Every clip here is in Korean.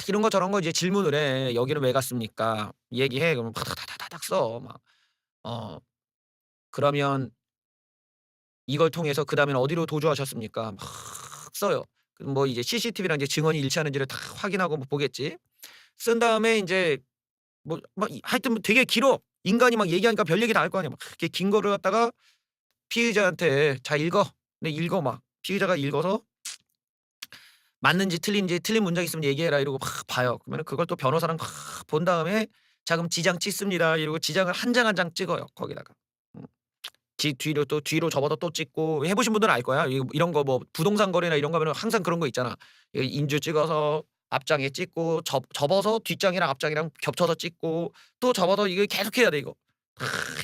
이런 거 저런 거 이제 질문을 해. "여기는 왜 갔습니까?" 얘기해. 그러면 다다다다닥 써. 막 어 그러면 "이걸 통해서 그다음에는 어디로 도주하셨습니까?" 막 써요. 그럼 뭐 이제 CCTV랑 이제 증언이 일치하는지를 다 확인하고 뭐 보겠지. 쓴 다음에 인제 뭐 막 하여튼 뭐 되게 길어. 인간이 막 얘기하니까 별 얘기 다 할 거 아니야. 막 그렇게 긴 거를 갖다가 피의자한테 "자 읽어." 네 읽어 막. 피의자가 읽어서 맞는지 틀린지 "틀린 문장 있으면 얘기해라." 이러고 막 봐요. 그러면은 그걸 또 변호사랑 막 본 다음에 "자 그럼 지장 찍습니다." 이러고 지장을 한 장 한 장 찍어요 거기다가. 음. 뒤로 또 뒤로 접어서 또 찍고 해 보신 분들은 알 거야. 이런 거 뭐 부동산 거래나 이런 거 하면은 항상 그런 거 있잖아. 인주 찍어서 앞장에 찍고 접어서 뒷장이랑 앞장이랑 겹쳐서 찍고 또 접어서 이거 계속해야 돼 이거.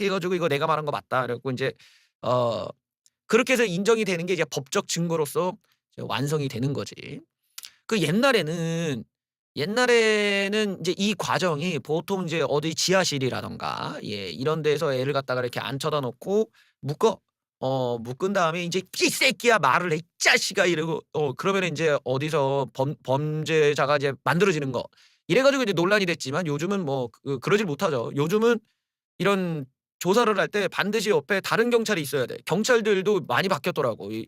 해 가지고 "이거 내가 말한 거 맞다." 그래 갖고 인제 어 그렇게 해서 인정이 되는 게 이제 법적 증거로서 이제 완성이 되는 거지. 그 옛날에는 인제 이 과정이 보통 인제 어디 지하실이라든가 예 이런 데서 애를 갖다가 이렇게 앉혀다 놓고 묶어. 묶은 다음에 인제 "이 새끼야 말을 해 이 자식아." 이러고 그러면은 인제 어디서 범죄자가 이제 만들어지는 거. 이래 가지고 이제 논란이 됐지만 요즘은 뭐 그러질 못하죠. 요즘은 이런 조사를 할 때 반드시 옆에 다른 경찰이 있어야 돼. 경찰들도 많이 바뀌었더라고. 이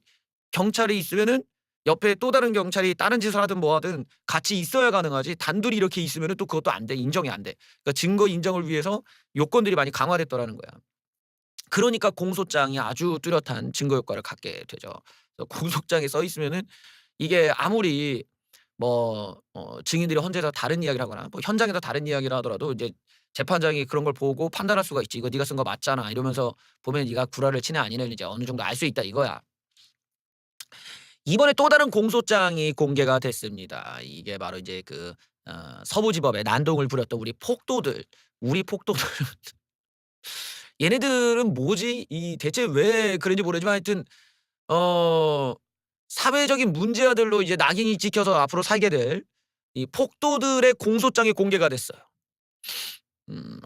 경찰이 있으면은 옆에 또 다른 경찰이 다른 짓을 하든 뭐 하든 같이 있어야 가능하지 단둘이 이렇게 있으면은 또 그것도 안 돼. 인정이 안 돼. 그러니까 증거 인정을 위해서 요건들이 많이 강화됐더라는 거야. 그러니까 공소장이 아주 뚜렷한 증거 효과를 갖게 되죠. 그래서 공소장에 써 있으면은 이게 아무리 뭐 증인들이 헌재에서 다른 이야기를 하거나 뭐 현장에서 다른 이야기를 하더라도 이제 재판장이 그런 걸 보고 판단할 수가 있지. "이거 네가 쓴 거 맞잖아." 이러면서 보면 네가 구라를 치냐 아니냐를 이제 어느 정도 알 수 있다 이거야. 이번에 또 다른 공소장이 공개가 됐습니다. 이게 바로 이제 서부지법에 난동을 부렸던 우리 폭도들 얘네들은 뭐지? 이 대체 왜 그런지 모르지만 하여튼 어 사회적인 문제아들로 이제 낙인이 찍혀서 앞으로 살게 될 이 폭도들의 공소장이 공개가 됐어요.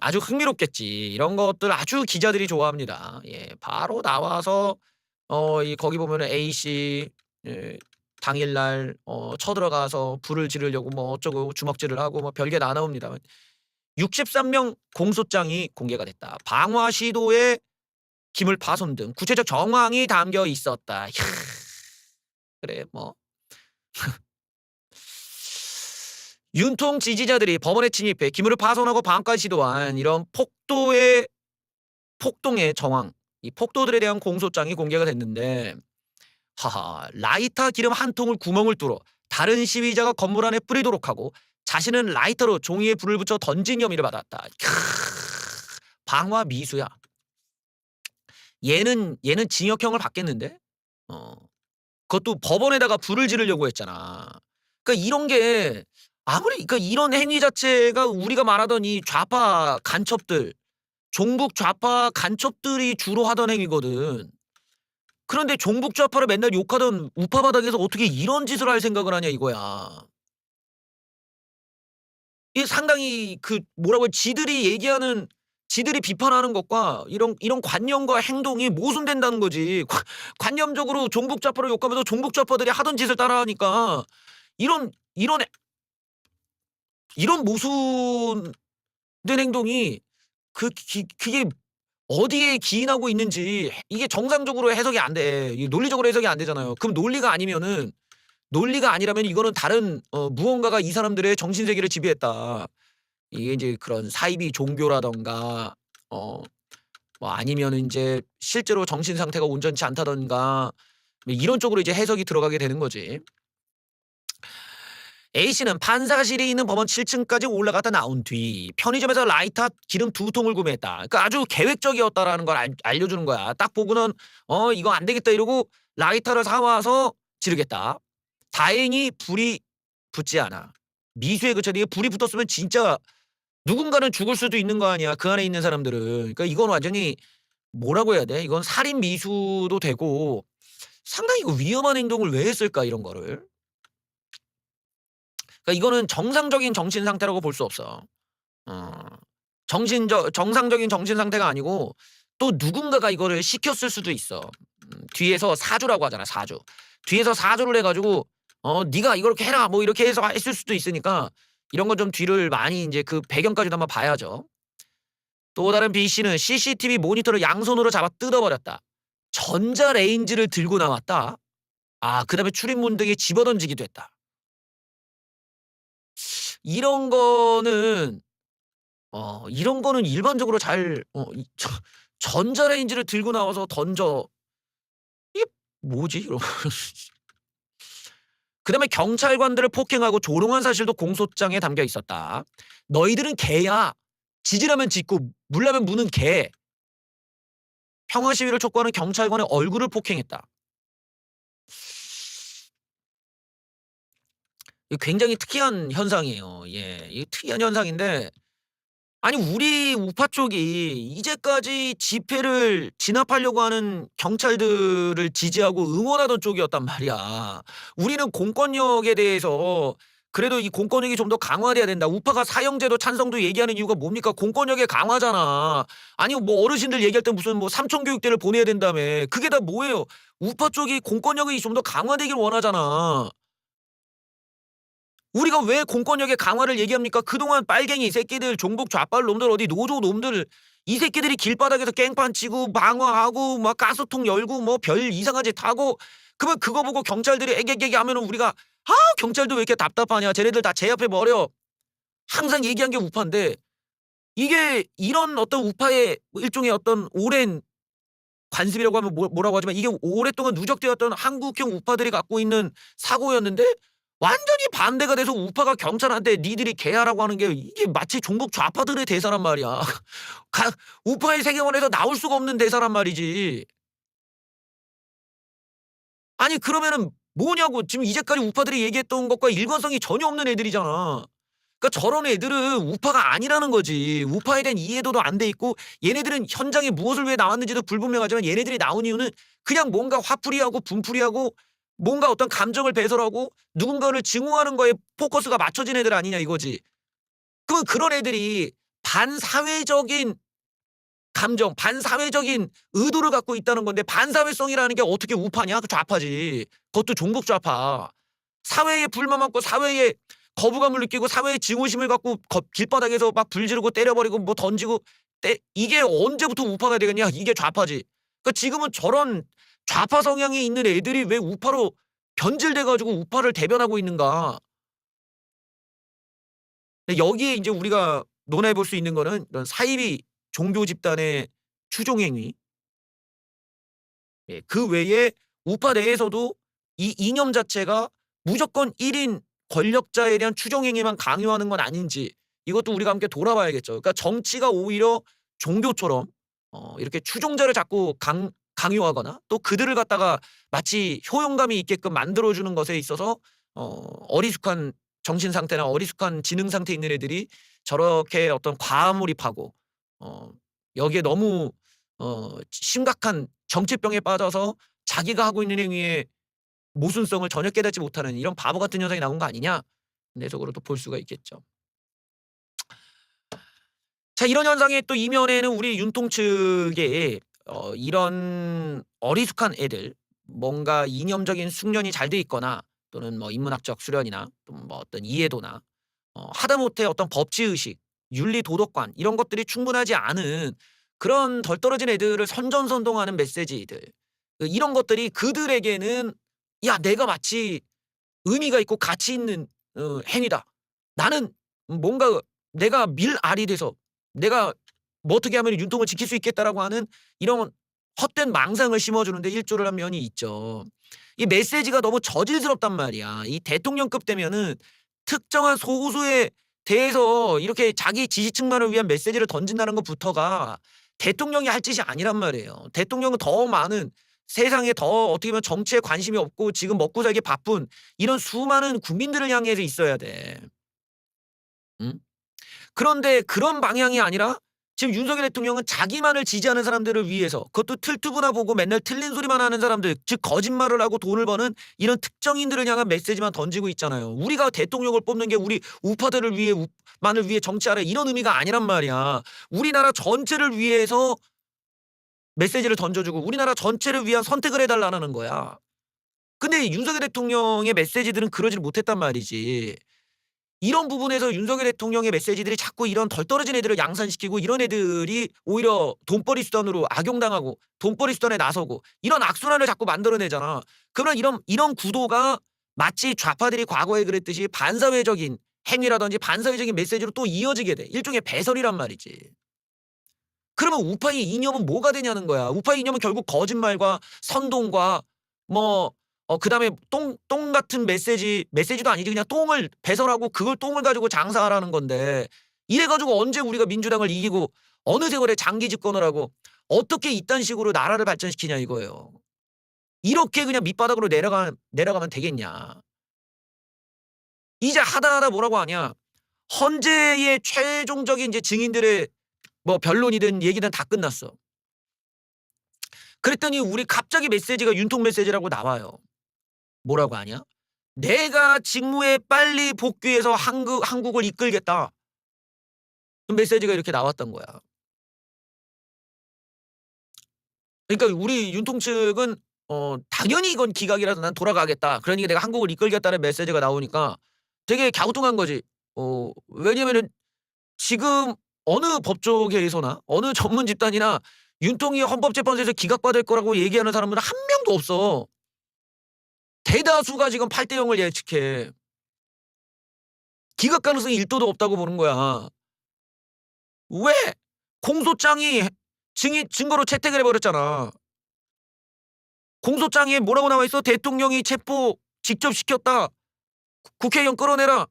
아주 흥미롭겠지. 이런 것들 아주 기자들이 좋아합니다. 예. 바로 나와서 거기 보면은 A씨 예 당일날 쳐들어가서 불을 지르려고 뭐 어쩌고 주먹질을 하고 뭐 별게 다 나옵니다만 63명 공소장이 공개가 됐다. 방화 시도에 기물 파손 등 구체적 정황이 담겨 있었다. 이야 그래 뭐 윤통 지지자들이 법원에 침입해 기물을 파손하고 방화까지 시도한 이런 폭동의 정황, 이 폭도들에 대한 공소장이 공개가 됐는데 하하 라이터 기름 한 통을 구멍을 뚫어 다른 시위자가 건물 안에 뿌리도록 하고 자신은 라이터로 종이에 불을 붙여 던진 혐의를 받았다. 방화 미수야. 얘는 징역형을 받겠는데? 어. 그것도 법원에다가 불을 지르려고 했잖아. 그러니까 이런 게 아무리 그러니까 이런 행위 자체가 우리가 말하던 이 좌파 간첩들, 종북 좌파 간첩들이 주로 하던 행위거든. 그런데 종북 좌파를 맨날 욕하던 우파 바닥에서 어떻게 이런 짓을 할 생각을 하냐 이거야. 이게 상당히 뭐라고 지들이 비판하는 것과 이런 관념과 행동이 모순된다는 거지. 관념적으로 종북 좌파를 욕하면서 종북 좌파들이 하던 짓을 따라하니까 이런 이런 모순된 행동이 그게 어디에 기인하고 있는지 이게 정상적으로 해석이 안 돼. 이게 논리적으로 해석이 안 되잖아요. 그럼 논리가 아니라면 이거는 다른 무언가가 이 사람들의 정신 세계를 지배했다. 이게 인제 그런 사이비 종교라든가 어 뭐 아니면은 인제 실제로 정신 상태가 온전치 않다든가 뭐 이런 쪽으로 이제 해석이 들어가게 되는 거지. A씨는 판사실이 있는 법원 7 층까지 올라갔다 나온 뒤 편의점에서 라이터 기름 2통을 구매했다. 그러니까 아주 계획적이었다라는 걸 알려주는 거야. 딱 보고는 '이거 안 되겠다.' 이러고 라이터를 사 와서 지르겠다. 다행히 불이 붙지 않아. 미수에 그쳐 이게 불이 붙었으면 진짜 누군가는 죽을 수도 있는 거 아니야, 그 안에 있는 사람들은. 그러니까 이건 완전히 뭐라고 해야 돼? 이건 살인 미수도 되고 상당히 이거 '위험한 행동을 왜 했을까?' 이런 거를. 그러니까 이거는 정상적인 정신 상태라고 볼 수 없어. 어. 정상적인 정신 상태가 아니고 또 누군가가 이거를 시켰을 수도 있어. 뒤에서 사주라고 하잖아, 사주. 뒤에서 사주를 해 가지고 "네가 이렇게 해라." 뭐 이렇게 해서 했을 수도 있으니까 이런 건 좀 뒤를 많이 인제 그 배경까지도 한번 봐야죠. 또 다른 B 씨는 CCTV 모니터를 양손으로 잡아 뜯어버렸다. 전자레인지를 들고 나왔다. 그다음에 출입문 등에 집어던지기도 했다. 이런 거는 이런 거는 일반적으로 잘 전자레인지를 들고 나와서 던져. 이게 뭐지? 이러고. 그다음에 경찰관들을 폭행하고 조롱한 사실도 공소장에 담겨 있었다. "너희들은 개야. 짖으라면 짖고 물라면 무는 개." 평화 시위를 촉구하는 경찰관의 얼굴을 폭행했다. 이거 굉장히 특이한 현상이에요. 예. 이게 특이한 현상인데, 아니 우리 우파 쪽이 이제까지 집회를 진압하려고 하는 경찰들을 지지하고 응원하던 쪽이었단 말이야. 우리는 공권력에 대해서 그래도 이 공권력이 좀 더 강화돼야 된다. 우파가 사형제도 찬성도 얘기하는 이유가 뭡니까? 공권력의 강화잖아. 아니 뭐 어르신들 얘기할 때 무슨 뭐 삼촌 교육대를 보내야 된다며. 그게 다 뭐예요? 우파 쪽이 공권력이 좀 더 강화되길 원하잖아. 우리가 왜 공권력의 강화를 얘기합니까? 그동안 빨갱이 새끼들, 종북 좌빨 놈들, 어디 노조 놈들, 이 새끼들이 길바닥에서 깽판 치고 방화하고 막 가스통 열고 뭐 별 이상한 짓 하고, 그러면 그거 보고 경찰들이 애개개개 하면은 우리가 경찰도 왜 이렇게 답답하냐. 쟤네들 다 제압해 버려. 항상 얘기한 게 우파인데, 이게 이런 어떤 우파의 일종의 어떤 오랜 관습이라고 하면 뭐라고 하지만, 이게 오랫동안 누적되었던 한국형 우파들이 갖고 있는 사고였는데, 완전히 반대가 돼서 우파가 경찰한테 "니들이 개야."라고 하는 게 이게 마치 종북 좌파들의 대사란 말이야. 우파의 세계관에서 나올 수가 없는 대사란 말이지. 아니 그러면은 뭐냐고. 지금 이제까지 우파들이 얘기했던 것과 일관성이 전혀 없는 애들이잖아. 그러니까 저런 애들은 우파가 아니라는 거지. 우파에 대한 이해도도 안 돼 있고, 얘네들은 현장에 무엇을 위해 나왔는지도 불분명하지만 얘네들이 나온 이유는 그냥 뭔가 화풀이하고 분풀이하고 뭔가 어떤 감정을 배설하고 누군가를 증오하는 거에 포커스가 맞춰진 애들 아니냐 이거지. 그러면 그런 애들이 반사회적인 감정, 반사회적인 의도를 갖고 있다는 건데, 반사회성이라는 게 어떻게 우파냐? 그 좌파지. 그것도 종북 좌파. 사회에 불만 많고 사회에 거부감을 느끼고 사회의 증오심을 갖고 길바닥에서 막 불 지르고 때려버리고 뭐 던지고 이게 언제부터 우파가 되겠냐? 이게 좌파지. 그러니까 지금은 저런 좌파 성향이 있는 애들이 왜 우파로 변질돼 가지고 우파를 대변하고 있는가. 근데 여기에 인제 우리가 논해 볼 수 있는 거는 이런 사이비 종교 집단의 추종 행위, 그 외에 우파 내에서도 이 이념 자체가 무조건 1인 권력자에 대한 추종 행위만 강요하는 건 아닌지, 이것도 우리가 함께 돌아봐야겠죠. 그러니까 정치가 오히려 종교처럼 이렇게 추종자를 자꾸 강요하거나 또 그들을 갖다가 마치 효용감이 있게끔 만들어 주는 것에 있어서 어리숙한 정신 상태나 어리숙한 지능 상태에 있는 애들이 저렇게 어떤 과몰입하고 어 여기에 너무 심각한 정체병에 빠져서 자기가 하고 있는 행위에 모순성을 전혀 깨닫지 못하는 이런 바보 같은 현상이 나온 거 아니냐? 내적으로도 볼 수가 있겠죠. 자, 이런 현상의 또 이면에는 우리 윤통 측의 이런 어리숙한 애들, 뭔가 이념적인 숙련이 잘 돼 있거나 또는 뭐 인문학적 수련이나 또 뭐 어떤 이해도나 하다못해 어떤 법치 의식, 윤리 도덕관 이런 것들이 충분하지 않은 그런 덜 떨어진 애들을 선전선동하는 메시지들, 이런 것들이 그들에게는 '야 내가 마치 의미가 있고 가치 있는 행위다. 나는 뭔가 내가 밀알이 돼서 내가 뭐 어떻게 하면 윤통을 지킬 수 있겠다.'라고 하는 이런 헛된 망상을 심어주는 데 일조를 한 면이 있죠. 이 메시지가 너무 저질스럽단 말이야. 이 대통령급 되면은 특정한 소수에 대해서 이렇게 자기 지지층만을 위한 메시지를 던진다는 것부터가 대통령이 할 짓이 아니란 말이에요. 대통령은 더 많은 세상에 더 어떻게 보면 정치에 관심이 없고 지금 먹고 살기 바쁜 이런 수많은 국민들을 향해서 있어야 돼. 응? 그런데 그런 방향이 아니라 지금 윤석열 대통령은 자기만을 지지하는 사람들을 위해서, 그것도 틀투구나 보고 맨날 틀린 소리만 하는 사람들, 즉 거짓말을 하고 돈을 버는 이런 특정인들을 향한 메시지만 던지고 있잖아요. 우리가 대통령을 뽑는 게 우리 우파들을 위해 만을 위해 정치하라 이런 의미가 아니란 말이야. 우리나라 전체를 위해서 메시지를 던져주고 우리나라 전체를 위한 선택을 해달라는 거야. 근데 윤석열 대통령의 메시지들은 그러질 못했단 말이지. 이런 부분에서 윤석열 대통령의 메시지들이 자꾸 이런 덜 떨어진 애들을 양산시키고 이런 애들이 오히려 돈벌이 수단으로 악용당하고 돈벌이 수단에 나서고 이런 악순환을 자꾸 만들어내잖아. 그러면 이런 구도가 마치 좌파들이 과거에 그랬듯이 반사회적인 행위라든지 반사회적인 메시지로 또 이어지게 돼. 일종의 배설이란 말이지. 그러면 우파의 이념은 뭐가 되냐는 거야. 우파의 이념은 결국 거짓말과 선동과 뭐 그다음에 똥 같은 메시지도 아니지 그냥 똥을 배설하고 그걸 똥을 가지고 장사하라는 건데 이래 가지고 언제 우리가 민주당을 이기고 어느 세월에 장기 집권을 하고 어떻게 이딴 식으로 나라를 발전시키냐 이거예요. 이렇게 그냥 밑바닥으로 내려가면 되겠냐. 이제 하다 뭐라고 하냐. 헌재의 최종적인 이제 증인들의 뭐 변론이든 얘기든 다 끝났어. 그랬더니 우리 갑자기 메시지가 윤통 메시지라고 나와요. 뭐라고 하냐? "내가 직무에 빨리 복귀해서 한국을 이끌겠다." 그 메시지가 이렇게 나왔던 거야. 그러니까 우리 윤통 측은 당연히 이건 기각이라서 "난 돌아가겠다." 그러니까 "내가 한국을 이끌겠다."는 메시지가 나오니까 되게 갸우뚱한 거지. 왜냐면은 지금 어느 법조계에서나 어느 전문 집단이나 윤통이 헌법재판소에서 기각받을 거라고 얘기하는 사람은 한 명도 없어. 대다수가 지금 8대 0을 예측해. 기각 가능성이 1 도도 없다고 보는 거야. 왜? 공소장이 증거로 채택을 해 버렸잖아. 공소장에 뭐라고 나와 있어? "대통령이 체포 직접 시켰다. 국회의원 끌어내라.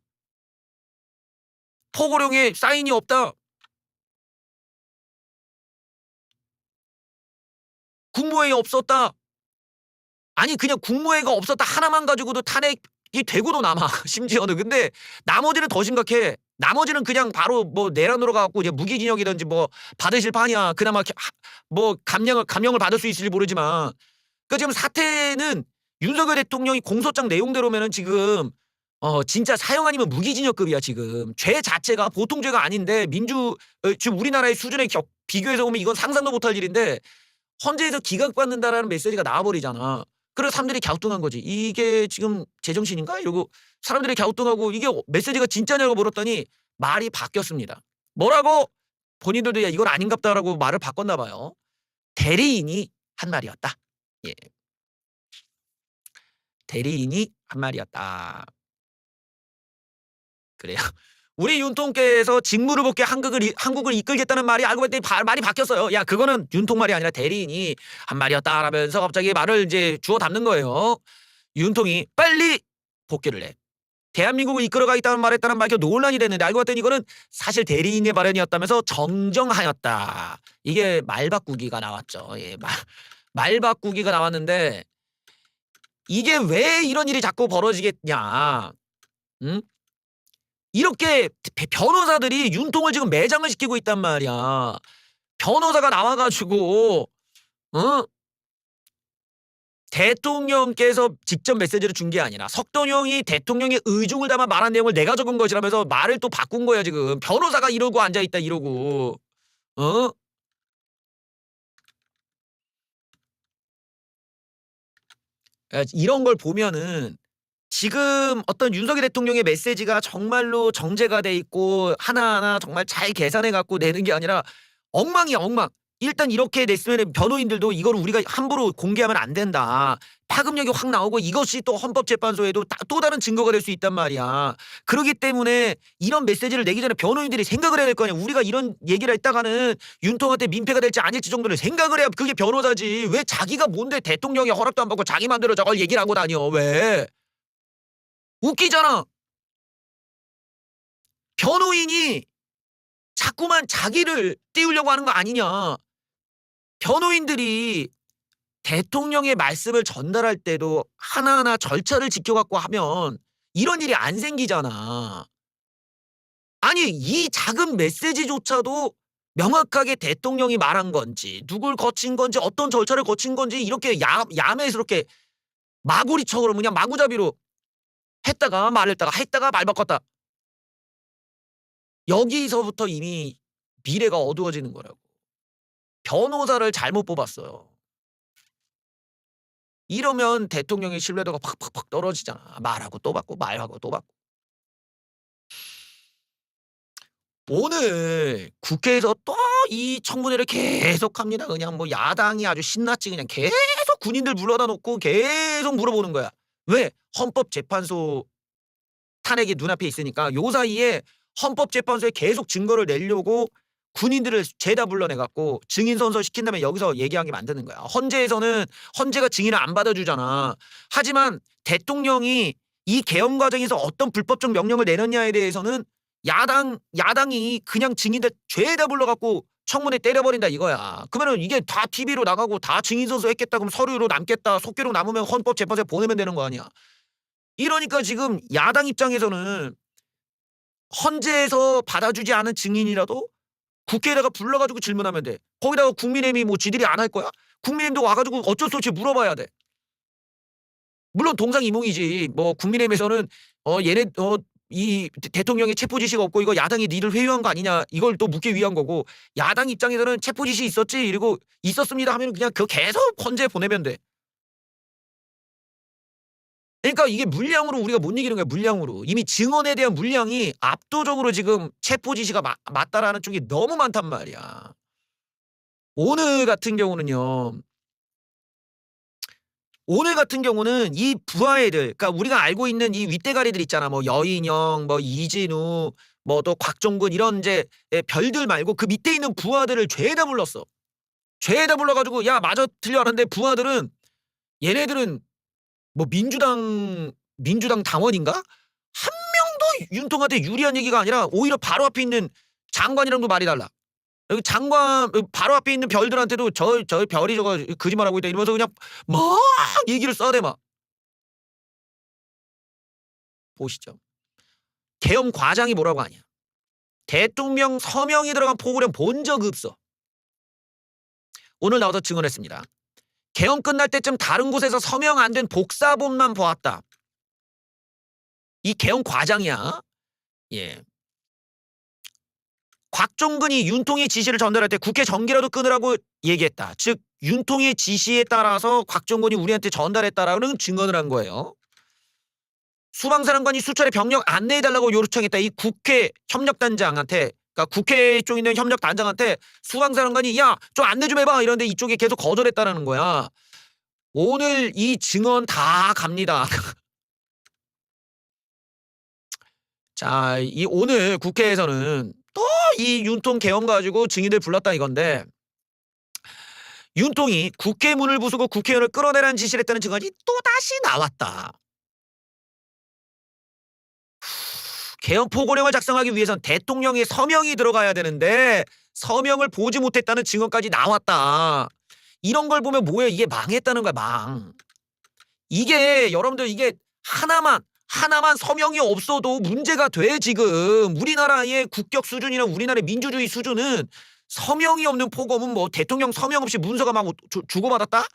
포고령에 사인이 없다. 국무회의 없었다." 아니 그냥 국무회의가 없었다 하나만 가지고도 탄핵이 되고도 남아 심지어는. 근데 나머지는 더 심각해. 나머지는 그냥 바로 뭐 내란으로 가 갖고 이제 무기징역이든지 뭐 받으실 판이야. 그나마 뭐 감형을 받을 수 있을지 모르지만. 그러니까 지금 사태는 윤석열 대통령이 공소장 내용대로면은 지금 진짜 사형 아니면 무기징역급이야 지금. 죄 자체가 보통 죄가 아닌데 지금 우리나라의 수준에 비교해서 보면 이건 상상도 못할 일인데 헌재에서 기각받는다라는 메시지가 나와 버리잖아. 그래서 사람들이 갸우뚱한 거지. '이게 지금 제정신인가?' 이러고 사람들이 갸우뚱하고 '이게 메시지가 진짜냐?'고 물었더니 말이 바뀌었습니다. 뭐라고? 본인들도 "야 이건 아닌갑다."라고 말을 바꿨나 봐요. 대리인이 한 말이었다. 예. 대리인이 한 말이었다. 그래요. 우리 윤통께서 직무를 복귀 한국을 이끌겠다는 말이 알고 봤더니 말이 바뀌었어요. "야 그거는 윤통 말이 아니라 대리인이 한 말이었다."라면서 갑자기 말을 이제 주워 담는 거예요. 윤통이 "빨리 복귀를 해. 대한민국을 이끌어가겠다는 말했다는 말이 논란이 됐는데 알고 봤더니 이거는 사실 대리인의 발언이었다면서 정정하였다." 이게 말 바꾸기가 나왔죠. 예. 말 바꾸기가 나왔는데 이게 왜 이런 일이 자꾸 벌어지겠냐. 응? 이렇게 변호사들이 윤통을 지금 매장을 시키고 있단 말이야. 변호사가 나와 가지고 어 대통령께서 직접 메시지를 준 게 아니라 석동영이 대통령의 의중을 담아 말한 내용을 내가 적은 것이라면서 말을 또 바꾼 거야 지금. 변호사가 이러고 앉아 있다 이러고. 어? 이런 걸 보면은 지금 어떤 윤석열 대통령의 메시지가 정말로 정제가 돼 있고 하나하나 정말 잘 계산해 갖고 내는 게 아니라 엉망이야 엉망. 일단 이렇게 냈으면은 변호인들도 "이거를 우리가 함부로 공개하면 안 된다." 파급력이 확 나오고 이것이 또 헌법재판소에도 또 다른 증거가 될 수 있단 말이야. 그러기 때문에 이런 메시지를 내기 전에 변호인들이 생각을 해야 될 거 아니야. 우리가 이런 얘기를 했다가는 윤통한테 민폐가 될지 아닐지 정도는 생각을 해야 그게 변호사지. 왜 자기가 뭔데 대통령의 허락도 안 받고 자기 맘대로 저걸 얘기를 하고 다녀 왜. 웃기잖아. 변호인이 자꾸만 자기를 띄우려고 하는 거 아니냐. 변호인들이 대통령의 말씀을 전달할 때도 하나하나 절차를 지켜 갖고 하면 이런 일이 안 생기잖아. 아니 이 작은 메시지조차도 명확하게 대통령이 말한 건지 누굴 거친 건지 어떤 절차를 거친 건지 이렇게 야매스럽게 마구리처럼 그냥 마구잡이로 했다가 말했다가 했다가 말 바꿨다. 여기서부터 이미 미래가 어두워지는 거라고. 변호사를 잘못 뽑았어요. 이러면 대통령의 신뢰도가 팍팍팍 떨어지잖아. 말하고 또 바꾸고 말하고 또 바꾸고. 오늘 국회에서 또 이 청문회를 계속합니다. 그냥 뭐 야당이 아주 신났지 그냥 계속 군인들 불러다 놓고 계속 물어보는 거야. 왜? 헌법재판소 탄핵이 눈앞에 있으니까 요 사이에 헌법재판소에 계속 증거를 내려고 군인들을 죄다 불러내 갖고 증인 선서 시킨 다음에 여기서 얘기하게 만드는 거야. 헌재가 증인을 안 받아주잖아. 하지만 대통령이 이 계엄 과정에서 어떤 불법적 명령을 내렸냐에 대해서는 야당이 그냥 증인들 죄다 불러 갖고 청문회 때려버린다 이거야. 그러면은 이게 다 TV로 나가고 다 증인 선서 했겠다 그럼 서류로 남겠다. 속기록 남으면 헌법재판소에 보내면 되는 거 아니야. 이러니까 지금 야당 입장에서는 헌재에서 받아주지 않은 증인이라도 국회에다가 불러가지고 질문하면 돼. 거기다가 국민의힘이 뭐 지들이 안 할 거야? 국민의힘도 와가지고 어쩔 수 없이 물어봐야 돼. 물론 동상이몽이지. 뭐 국민의힘에서는 얘네 이 대통령의 체포 지시가 없고 이거 야당이 니를 회유한 거 아니냐 이걸 또 묻기 위한 거고 야당 입장에서는 체포 지시 있었지 이러고 있었습니다 하면 그냥 그 계속 헌재에 보내면 돼. 그러니까 이게 물량으로 우리가 못 이기는 거야. 물량으로. 이미 증언에 대한 물량이 압도적으로 지금 체포 지시가 맞다라는 쪽이 너무 많단 말이야. 오늘 같은 경우는요. 오늘 같은 경우는 이 부하애들 그러니까 우리가 알고 있는 이 윗대가리들 있잖아. 뭐 여인영, 뭐 이진우, 뭐 또 곽종근 이런 이제 별들 말고 그 밑에 있는 부하들을 죄다 불렀어. 죄다 불러 가지고 야 맞아 틀려 하는데 부하들은 얘네들은 뭐 민주당 당원인가? 한 명도 윤통한테 유리한 얘기가 아니라 오히려 바로 앞에 있는 장관이랑도 말이 달라. 여기 장관 바로 앞에 있는 별들한테도 저 별이 저거 거짓말하고 있다 이러면서 그냥 막 얘기를 써대 막. 보시죠. 계엄 과장이 뭐라고 하냐. 대통령 서명이 들어간 포고령 본 적 없어. 오늘 나와서 증언했습니다. 계엄 끝날 때쯤 다른 곳에서 서명 안 된 복사본만 보았다. 이 계엄 과장이야. 예. 곽종근이 윤통의 지시를 전달할 때 국회 정기라도 끊으라고 얘기했다. 즉 윤통의 지시에 따라서 곽종근이 우리한테 전달했다라는 증언을 한 거예요. 수방사령관이 수차례 병력 안내해달라고 요청했다. 이 국회 협력단장한테 그러니까 국회 쪽에 있는 협력단장한테 수방사령관이 야 좀 안내 좀 해봐 이런데 이쪽에 계속 거절했다라는 거야. 오늘 이 증언 다 갑니다. 자, 이 오늘 국회에서는 또 이 윤통 계엄 가지고 증인들 불렀다 이건데 윤통이 국회 문을 부수고 국회의원을 끌어내라는 지시를 했다는 증언이 또다시 나왔다. 계엄 포고령을 작성하기 위해선 대통령의 서명이 들어가야 되는데 서명을 보지 못했다는 증언까지 나왔다. 이런 걸 보면 뭐예요? 이게 망했다는 거야, 망. 이게 여러분들 이게 하나만 서명이 없어도 문제가 돼 지금. 우리나라의 국격 수준이나 우리나라의 민주주의 수준은 서명이 없는 포고문 뭐 대통령 서명 없이 문서가 막 주고받았다?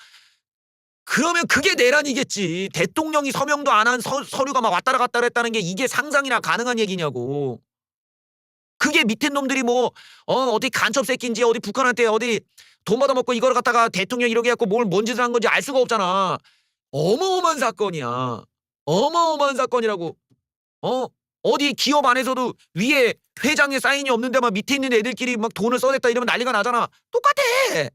그러면 그게 내란이겠지. 대통령이 서명도 안 한 서류가 막 왔다라 갔다라 했다는 게 이게 상상이나 가능한 얘기냐고. 그게 밑에 놈들이 뭐 어디 간첩 새끼인지 어디 북한한테 어디 돈 받아먹고 이걸 갖다가 대통령 이렇게 해갖고 뭔 짓을 한 건지 알 수가 없잖아. 어마어마한 사건이야. 어마어마한 사건이라고. 어디 기업 안에서도 위에 회장의 사인이 없는데 막 밑에 있는 애들끼리 막 돈을 써냈다 이러면 난리가 나잖아. 똑같아.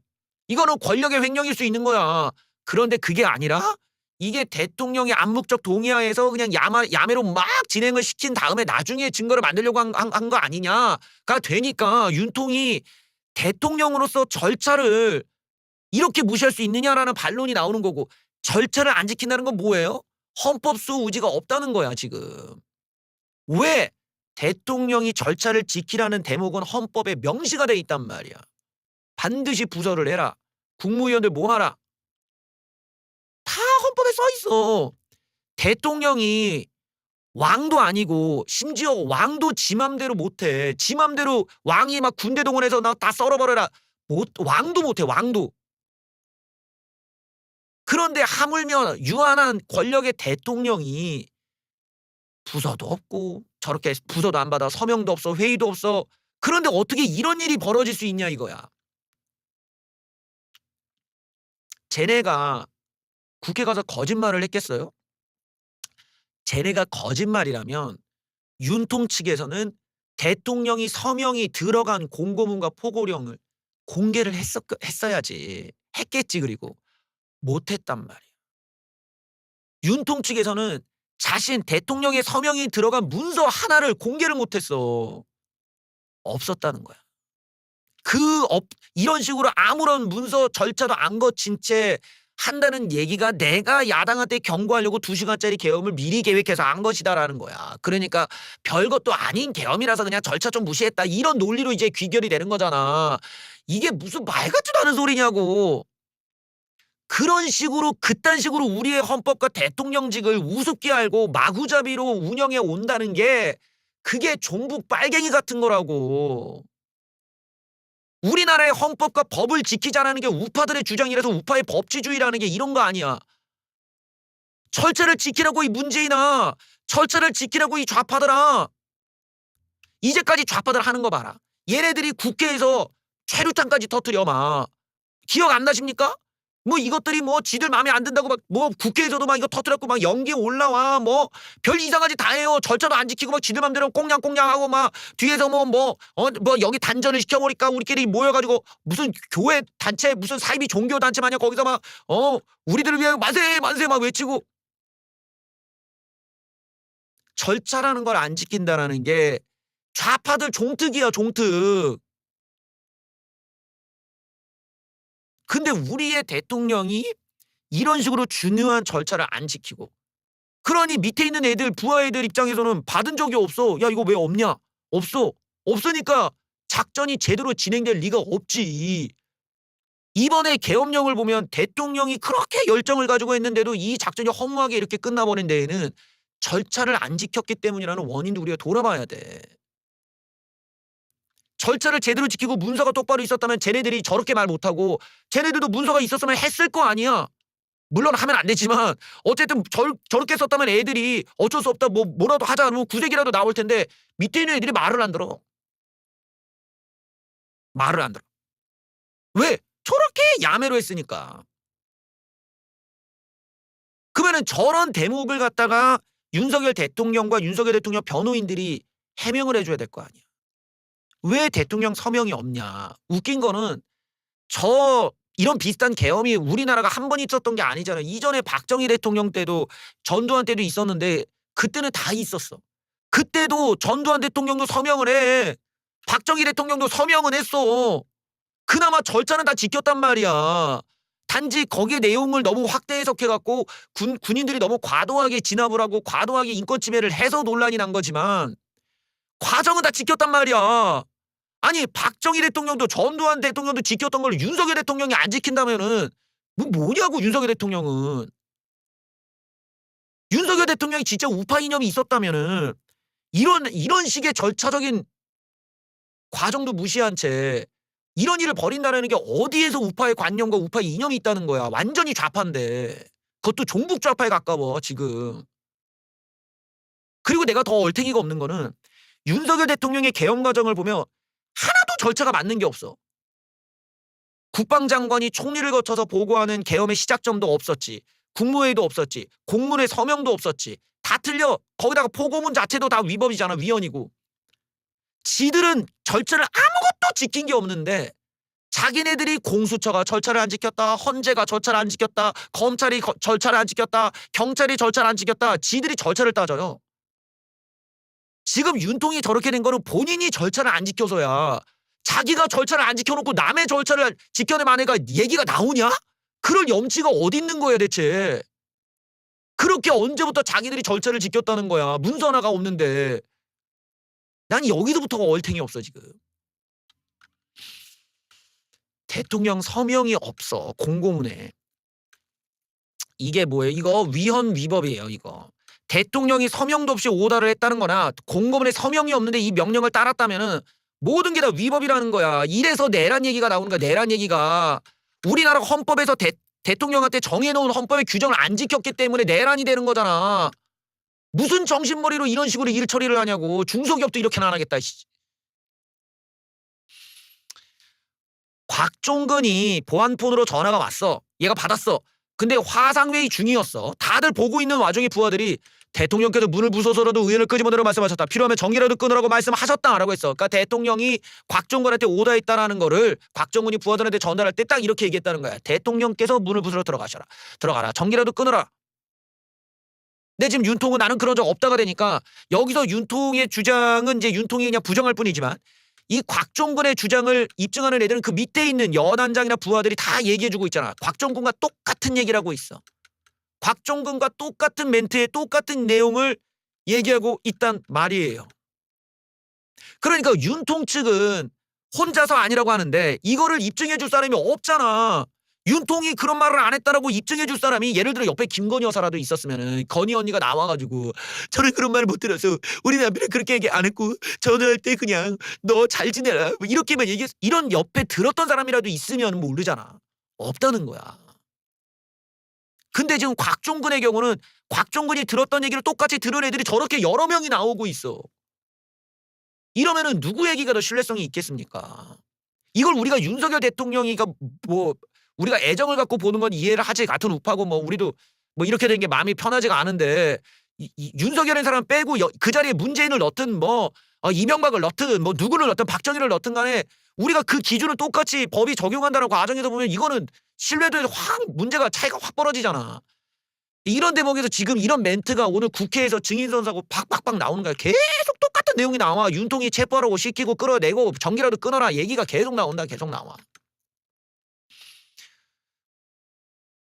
이거는 권력의 횡령일 수 있는 거야. 그런데 그게 아니라 이게 대통령의 암묵적 동의하에서 그냥 야매로 막 진행을 시킨 다음에 나중에 증거를 만들려고 한 거 아니냐가 되니까 윤통이 대통령으로서 절차를 이렇게 무시할 수 있느냐라는 반론이 나오는 거고 절차를 안 지킨다는 건 뭐예요? 헌법 수호 의지가 없다는 거야 지금. 왜? 대통령이 절차를 지키라는 대목은 헌법에 명시가 돼 있단 말이야. 반드시 부서를 해라. 국무위원들 뭐 하라. 다 헌법에 써 있어. 대통령이 왕도 아니고 심지어 왕도 지 맘대로 못해. 지 맘대로 왕이 막 군대 동원해서 나 다 썰어버려라. 왕도 못해 왕도. 그런데 하물며 유한한 권력의 대통령이 부서도 없고 저렇게 부서도 안 받아 서명도 없어 회의도 없어. 그런데 어떻게 이런 일이 벌어질 수 있냐 이거야. 쟤네가 국회 가서 거짓말을 했겠어요? 쟤네가 거짓말이라면 윤통 측에서는 대통령이 서명이 들어간 공고문과 포고령을 공개를 했어야지. 했겠지 그리고. 못 했단 말이야. 윤통 측에서는 자신 대통령의 서명이 들어간 문서 하나를 공개를 못 했어. 없었다는 거야. 이런 식으로 아무런 문서 절차도 안 거친 채 한다는 얘기가 내가 야당한테 경고하려고 2시간짜리 계엄을 미리 계획해서 한 것이다라는 거야. 그러니까 별것도 아닌 계엄이라서 그냥 절차 좀 무시했다. 이런 논리로 이제 귀결이 되는 거잖아. 이게 무슨 말 같지도 않은 소리냐고. 그런 식으로 그딴 식으로 우리의 헌법과 대통령직을 우습게 알고 마구잡이로 운영해 온다는 게 그게 종북 빨갱이 같은 거라고. 우리나라의 헌법과 법을 지키자라는 게 우파들의 주장이라서 우파의 법치주의라는 게 이런 거 아니야. 절차를 지키라고 이 문재인아. 절차를 지키라고 이 좌파들아. 이제까지 좌파들 하는 거 봐라. 얘네들이 국회에서 최루탄까지 터뜨려 막. 기억 안 나십니까? 뭐 이것들이 뭐 지들 마음에 안 든다고 막 뭐 국회에서도 막 이거 터뜨렸고 막 연기에 올라와 뭐 별 이상하지 다 해요. 절차도 안 지키고 막 지들 맘대로 꽁냥꽁냥하고 막 뒤에서 뭐 여기 단전을 시켜버릴까 우리끼리 모여가지고 무슨 교회 단체 무슨 사이비 종교 단체 마냥 거기서 막 우리들을 위해 만세 만세 막 외치고 절차라는 걸 안 지킨다라는 게 좌파들 종특이야 종특. 근데 우리의 대통령이 이런 식으로 중요한 절차를 안 지키고 그러니 밑에 있는 애들 부하 애들 입장에서는 받은 적이 없어. 야 이거 왜 없냐? 없어. 없으니까 작전이 제대로 진행될 리가 없지. 이번에 계엄령을 보면 대통령이 그렇게 열정을 가지고 했는데도 이 작전이 허무하게 이렇게 끝나버린 데에는 절차를 안 지켰기 때문이라는 원인도 우리가 돌아봐야 돼. 절차를 제대로 지키고 문서가 똑바로 있었다면 쟤네들이 저렇게 말 못하고 쟤네들도 문서가 있었으면 했을 거 아니야. 물론 하면 안 되지만 어쨌든 저렇게 썼다면 애들이 어쩔 수 없다 뭐라도 하자 뭐 구색이라도 나올 텐데 밑에 있는 애들이 말을 안 들어. 말을 안 들어. 왜? 저렇게 야매로 했으니까. 그러면은 저런 대목을 갖다가 윤석열 대통령과 윤석열 대통령 변호인들이 해명을 해줘야 될 거 아니야. 왜 대통령 서명이 없냐. 웃긴 거는 이런 비슷한 계엄이 우리나라가 한 번 있었던 게 아니잖아요. 이전에 박정희 대통령 때도 전두환 때도 있었는데 그때는 다 있었어. 그때도 전두환 대통령도 서명을 해. 박정희 대통령도 서명은 했어. 그나마 절차는 다 지켰단 말이야. 단지 거기에 내용을 너무 확대 해석해갖고 군인들이 너무 과도하게 진압을 하고 과도하게 인권 침해를 해서 논란이 난 거지만 과정은 다 지켰단 말이야. 아니 박정희 대통령도 전두환 대통령도 지켰던 걸 윤석열 대통령이 안 지킨다면은 뭐냐고 윤석열 대통령은. 윤석열 대통령이 진짜 우파 이념이 있었다면은 이런 식의 절차적인 과정도 무시한 채 이런 일을 벌인다는 게 어디에서 우파의 관념과 우파의 이념이 있다는 거야. 완전히 좌파인데. 그것도 종북 좌파에 가까워 지금. 그리고 내가 더 얼탱이가 없는 거는 윤석열 대통령의 계엄 과정을 보면 하나도 절차가 맞는 게 없어. 국방장관이 총리를 거쳐서 보고하는 계엄의 시작점도 없었지. 국무회의도 없었지. 공문의 서명도 없었지. 다 틀려. 거기다가 포고문 자체도 다 위법이잖아. 위헌이고. 지들은 절차를 아무것도 지킨 게 없는데 자기네들이 공수처가 절차를 안 지켰다. 헌재가 절차를 안 지켰다. 검찰이 절차를 안 지켰다. 경찰이 절차를 안 지켰다. 지들이 절차를 따져요. 지금 윤통이 저렇게 된 거는 본인이 절차를 안 지켜서야. 자기가 절차를 안 지켜놓고 남의 절차를 지켜내면 애가 얘기가 나오냐? 그럴 염치가 어디 있는 거야 대체. 그렇게 언제부터 자기들이 절차를 지켰다는 거야. 문서 하나가 없는데. 난 여기서부터가 얼탱이 없어 지금. 대통령 서명이 없어 공고문에. 이게 뭐예요? 이거 위헌 위법이에요 이거. 대통령이 서명도 없이 오더를 했다는 거나 공고문에 서명이 없는데 이 명령을 따랐다면은 모든 게 다 위법이라는 거야. 이래서 내란 얘기가 나오는 거야. 내란 얘기가. 우리나라 헌법에서 대통령한테 정해놓은 헌법의 규정을 안 지켰기 때문에 내란이 되는 거잖아. 무슨 정신머리로 이런 식으로 일 처리를 하냐고. 중소기업도 이렇게는 안 하겠다. 곽종근이 보안폰으로 전화가 왔어. 얘가 받았어. 근데 화상회의 중이었어. 다들 보고 있는 와중에 부하들이 대통령께서 문을 부숴서라도 의원을 끄집어내라고 말씀하셨다. 필요하면 전기라도 끊으라고 말씀하셨다라고 했어. 그러니까 대통령이 곽종근한테 오더했다라는 거를 곽종근이 부하들한테 전달할 때 딱 이렇게 얘기했다는 거야. 대통령께서 문을 부수러 들어가라. 전기라도 끊어라. 근데 지금 윤통은 나는 그런 적 없다가 되니까 여기서 윤통의 주장은 이제 윤통이 그냥 부정할 뿐이지만 이 곽종근의 주장을 입증하는 애들은 그 밑에 있는 연안장이나 부하들이 다 얘기해주고 있잖아. 곽종근과 똑같은 얘기를 하고 있어. 곽종근과 똑같은 멘트에 똑같은 내용을 얘기하고 있단 말이에요. 그러니까 윤통 측은 혼자서 아니라고 하는데 이거를 입증해 줄 사람이 없잖아. 윤통이 그런 말을 안 했다라고 입증해 줄 사람이 예를 들어 옆에 김건희 여사라도 있었으면은 건희 언니가 나와가지고 저는 그런 말 못 들어서 우리 남편은 그렇게 얘기 안 했고 전화할 때 그냥 너 잘 지내라 뭐 이렇게만 얘기했어. 이런 옆에 들었던 사람이라도 있으면 모르잖아. 없다는 거야. 근데 지금 곽종근의 경우는 곽종근이 들었던 얘기를 똑같이 들은 애들이 저렇게 여러 명이 나오고 있어. 이러면은 누구 얘기가 더 신뢰성이 있겠습니까? 이걸 우리가 윤석열 대통령이가 뭐 우리가 애정을 갖고 보는 건 이해를 하지 같은 우파고 뭐 우리도 뭐 이렇게 된 게 마음이 편하지가 않은데 윤석열이라는 사람 빼고 그 자리에 문재인을 넣든 뭐 이명박을 넣든 뭐 누구를 넣든 박정희를 넣든 간에 우리가 그 기준을 똑같이 법이 적용한다는 과정에서 보면 이거는 신뢰도에 문제가 차이가 확 벌어지잖아. 이런 대목에서 지금 이런 멘트가 오늘 국회에서 증인선서하고 팍팍팍 나오는 거야. 계속 똑같은 내용이 나와. 윤통이 체포하라고 시키고 끌어내고 전기라도 끊어라 얘기가 계속 나온다. 계속 나와.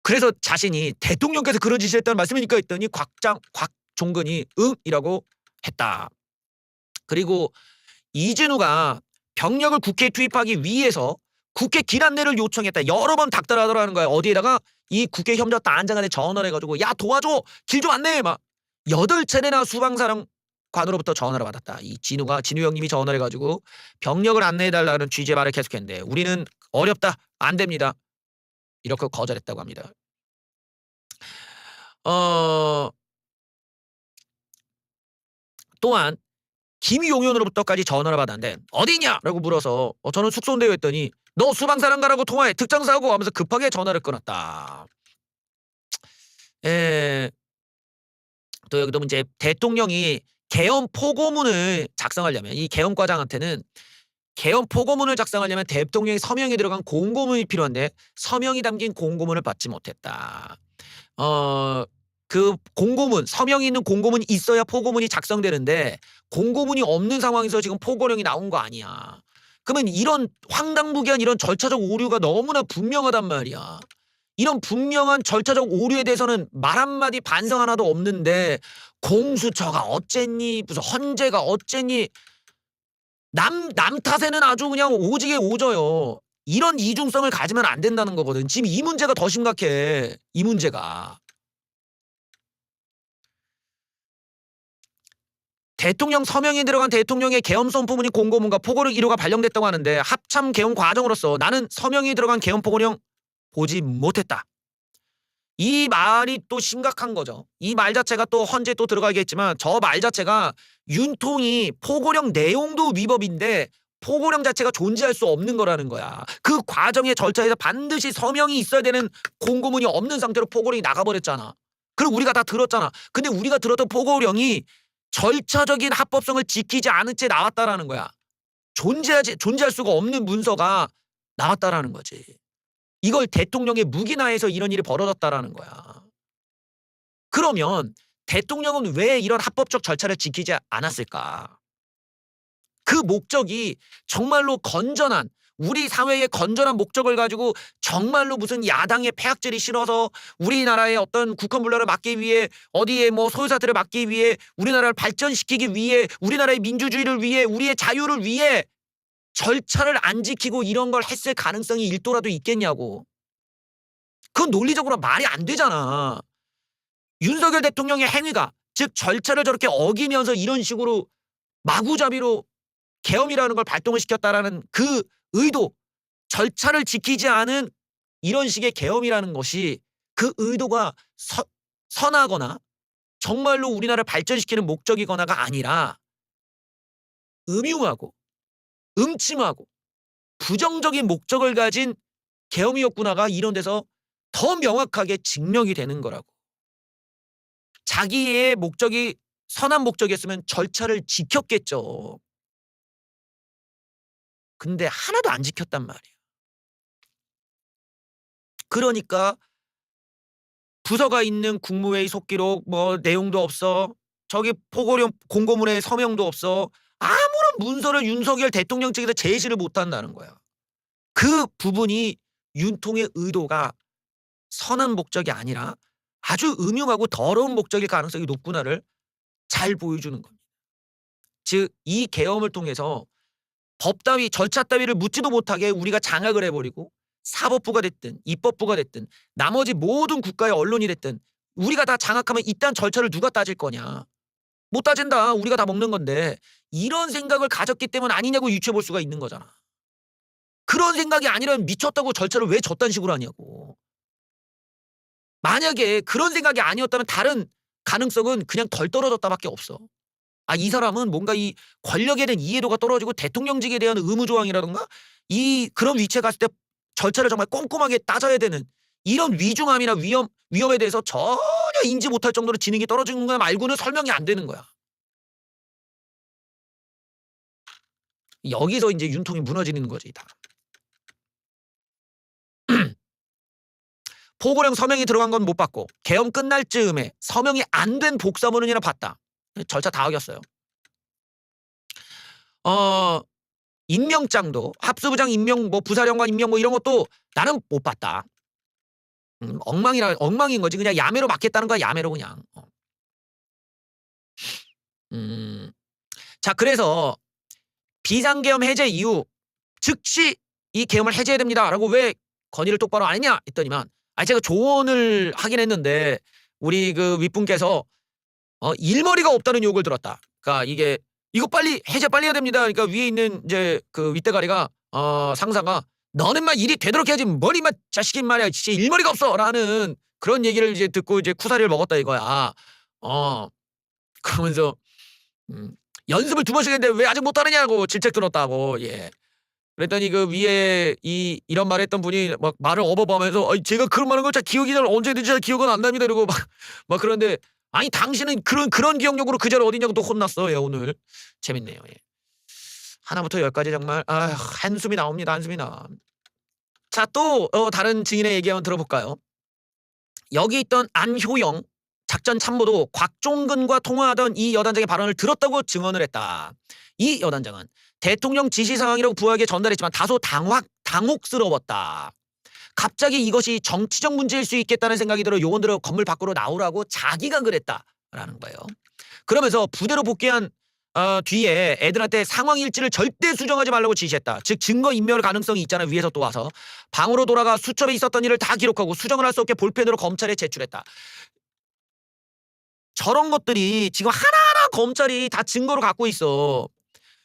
그래서 자신이 대통령께서 그런 지시를 했다는 말씀이니까 했더니 곽종근이 응이라고 했다. 그리고 이진우가 병력을 국회에 투입하기 위해서 국회 길 안내를 요청했다. 여러 번 닥달하더라는 거야. 어디에다가 이 국회 협력단장한테 전화를 해가지고 야 도와줘 길 좀 안내해 막 8차례나 수방사령관으로부터 전화를 받았다. 이 진우 형님이 전화를 해가지고 병력을 안내해달라는 취지의 말을 계속했는데 우리는 어렵다 안 됩니다 이렇게 거절했다고 합니다. 또한 김용현으로부터까지 전화를 받았는데 어디냐라고 물어서 저는 숙소인데요 했더니 너 수방사령관하고 통화해 특장사하고 하면서 급하게 전화를 끊었다. 또 여기도 이제 대통령이 계엄 포고문을 작성하려면 이 계엄과장한테는 계엄 포고문을 작성하려면 대통령의 서명이 들어간 공고문이 필요한데 서명이 담긴 공고문을 받지 못했다. 그 공고문 서명이 있는 공고문이 있어야 포고문이 작성되는데 공고문이 없는 상황에서 지금 포고령이 나온 거 아니야. 그러면 이런 황당무계한 이런 절차적 오류가 너무나 분명하단 말이야. 이런 분명한 절차적 오류에 대해서는 말 한마디 반성 하나도 없는데 공수처가 어쨌니 무슨 헌재가 어쨌니 남 탓에는 아주 그냥 오지게 오져요. 이런 이중성을 가지면 안 된다는 거거든. 지금 이 문제가 더 심각해. 이 문제가. 대통령 서명이 들어간 대통령의 계엄 선포문이 공고문과 포고령 1호가 발령됐다고 하는데 합참 계엄 과정으로서 나는 서명이 들어간 계엄 포고령 보지 못했다. 이 말이 또 심각한 거죠. 이 말 자체가 또 헌재 또 들어가겠지만 저 말 자체가 윤통이 포고령 내용도 위법인데 포고령 자체가 존재할 수 없는 거라는 거야. 그 과정의 절차에서 반드시 서명이 있어야 되는 공고문이 없는 상태로 포고령이 나가버렸잖아. 그리고 우리가 다 들었잖아. 근데 우리가 들었던 포고령이 절차적인 합법성을 지키지 않은 채 나왔다라는 거야. 존재할 수가 없는 문서가 나왔다라는 거지. 이걸 대통령의 묵인하에서 이런 일이 벌어졌다라는 거야. 그러면 대통령은 왜 이런 합법적 절차를 지키지 않았을까? 그 목적이 정말로 건전한 우리 사회의 건전한 목적을 가지고 정말로 무슨 야당의 폐악질이 싫어서 우리나라의 어떤 국헌불란을 막기 위해 어디에 뭐 소유사들을 막기 위해 우리나라를 발전시키기 위해 우리나라의 민주주의를 위해 우리의 자유를 위해 절차를 안 지키고 이런 걸 했을 가능성이 1도라도 있겠냐고. 그건 논리적으로 말이 안 되잖아. 윤석열 대통령의 행위가 즉 절차를 저렇게 어기면서 이런 식으로 마구잡이로 계엄이라는 걸 발동을 시켰다라는 그 의도, 절차를 지키지 않은 이런 식의 계엄이라는 것이 그 의도가 선하거나 정말로 우리나라를 발전시키는 목적이거나가 아니라 음흉하고 음침하고 부정적인 목적을 가진 계엄이었구나가 이런 데서 더 명확하게 증명이 되는 거라고. 자기의 목적이 선한 목적이었으면 절차를 지켰겠죠. 근데 하나도 안 지켰단 말이에요. 그러니까 부서가 있는 국무회의 속기록 뭐 내용도 없어. 저기 포고령 공고문에 서명도 없어. 아무런 문서를 윤석열 대통령 측에서 제시를 못 한다는 거야. 그 부분이 윤통의 의도가 선한 목적이 아니라 아주 음흉하고 더러운 목적일 가능성이 높구나를 잘 보여주는 겁니다. 즉 이 계엄을 통해서 법 따위 절차 따위를 묻지도 못하게 우리가 장악을 해버리고 사법부가 됐든 입법부가 됐든 나머지 모든 국가의 언론이 됐든 우리가 다 장악하면 이딴 절차를 누가 따질 거냐. 못 따진다. 우리가 다 먹는 건데 이런 생각을 가졌기 때문 아니냐고 유추해 볼 수가 있는 거잖아. 그런 생각이 아니라면 미쳤다고 절차를 왜 저딴 식으로 하냐고. 만약에 그런 생각이 아니었다면 다른 가능성은 그냥 덜 떨어졌다밖에 없어. 아, 이 사람은 뭔가 이 권력에 대한 이해도가 떨어지고 대통령직에 대한 의무조항이라든가 이 그런 위치에 갔을 때 절차를 정말 꼼꼼하게 따져야 되는 이런 위중함이나 위험에 대해서 전혀 인지 못할 정도로 지능이 떨어지는 거야 말고는 설명이 안 되는 거야. 여기서 이제 윤통이 무너지는 거지 다. 포고령 서명이 들어간 건 못 봤고 계엄 끝날 즈음에 서명이 안 된 복사문이나 봤다. 절차 다 어겼어요. 임명장도 합수부장 임명 뭐 부사령관 임명 뭐 이런 것도 나는 못 봤다. 엉망인 거지. 그냥 야매로 맡겠다는 거야. 야매로 그냥. 자, 그래서 비상계엄 해제 이후 즉시 이 계엄을 해제해야 됩니다라고 왜 건의를 똑바로 안 했냐 했더니만 제가 조언을 하긴 했는데 우리 그 윗분께서 일머리가 없다는 욕을 들었다. 그러니까 이거 빨리 해제 빨리 해야 됩니다. 그러니까 위에 있는 이제 그 윗대가리가 상사가 너는 막 일이 되도록 해야지 머리 막 자식이 말이야 진짜 일머리가 없어라는 그런 얘기를 이제 듣고 이제 쿠사리를 먹었다 이거야. 그러면서 연습을 2번씩 했는데 왜 아직 못하느냐고 질책 들었다고. 예. 그랬더니 그 위에 이런 말 했던 분이 막 말을 어버버하면서 제가 그런 말한 걸 잘 기억이 잘 언제든지 잘 기억은 안 납니다. 이러고 막 그런데 아니 당신은 그런 기억력으로 그 자리 어디냐고 또 혼났어요 오늘. 재밌네요. 예. 하나부터 열까지 정말 한숨이 나옵니다. 한숨이 나. 자, 또 다른 증인의 얘기 한번 들어볼까요? 여기 있던 안효영 작전 참모도 곽종근과 통화하던 이 여단장의 발언을 들었다고 증언을 했다. 이 여단장은 대통령 지시 사항이라고 부하게 전달했지만 다소 당혹스러웠다. 갑자기 이것이 정치적 문제일 수 있겠다는 생각이 들어 요원들을 건물 밖으로 나오라고 자기가 그랬다라는 거예요. 그러면서 부대로 복귀한 뒤에 애들한테 상황 일지를 절대 수정하지 말라고 지시했다. 즉 증거 인멸 가능성이 있잖아. 위에서 또 와서 방으로 돌아가 수첩에 있었던 일을 다 기록하고 수정을 할 수 없게 볼펜으로 검찰에 제출했다. 저런 것들이 지금 하나하나 검찰이 다 증거로 갖고 있어.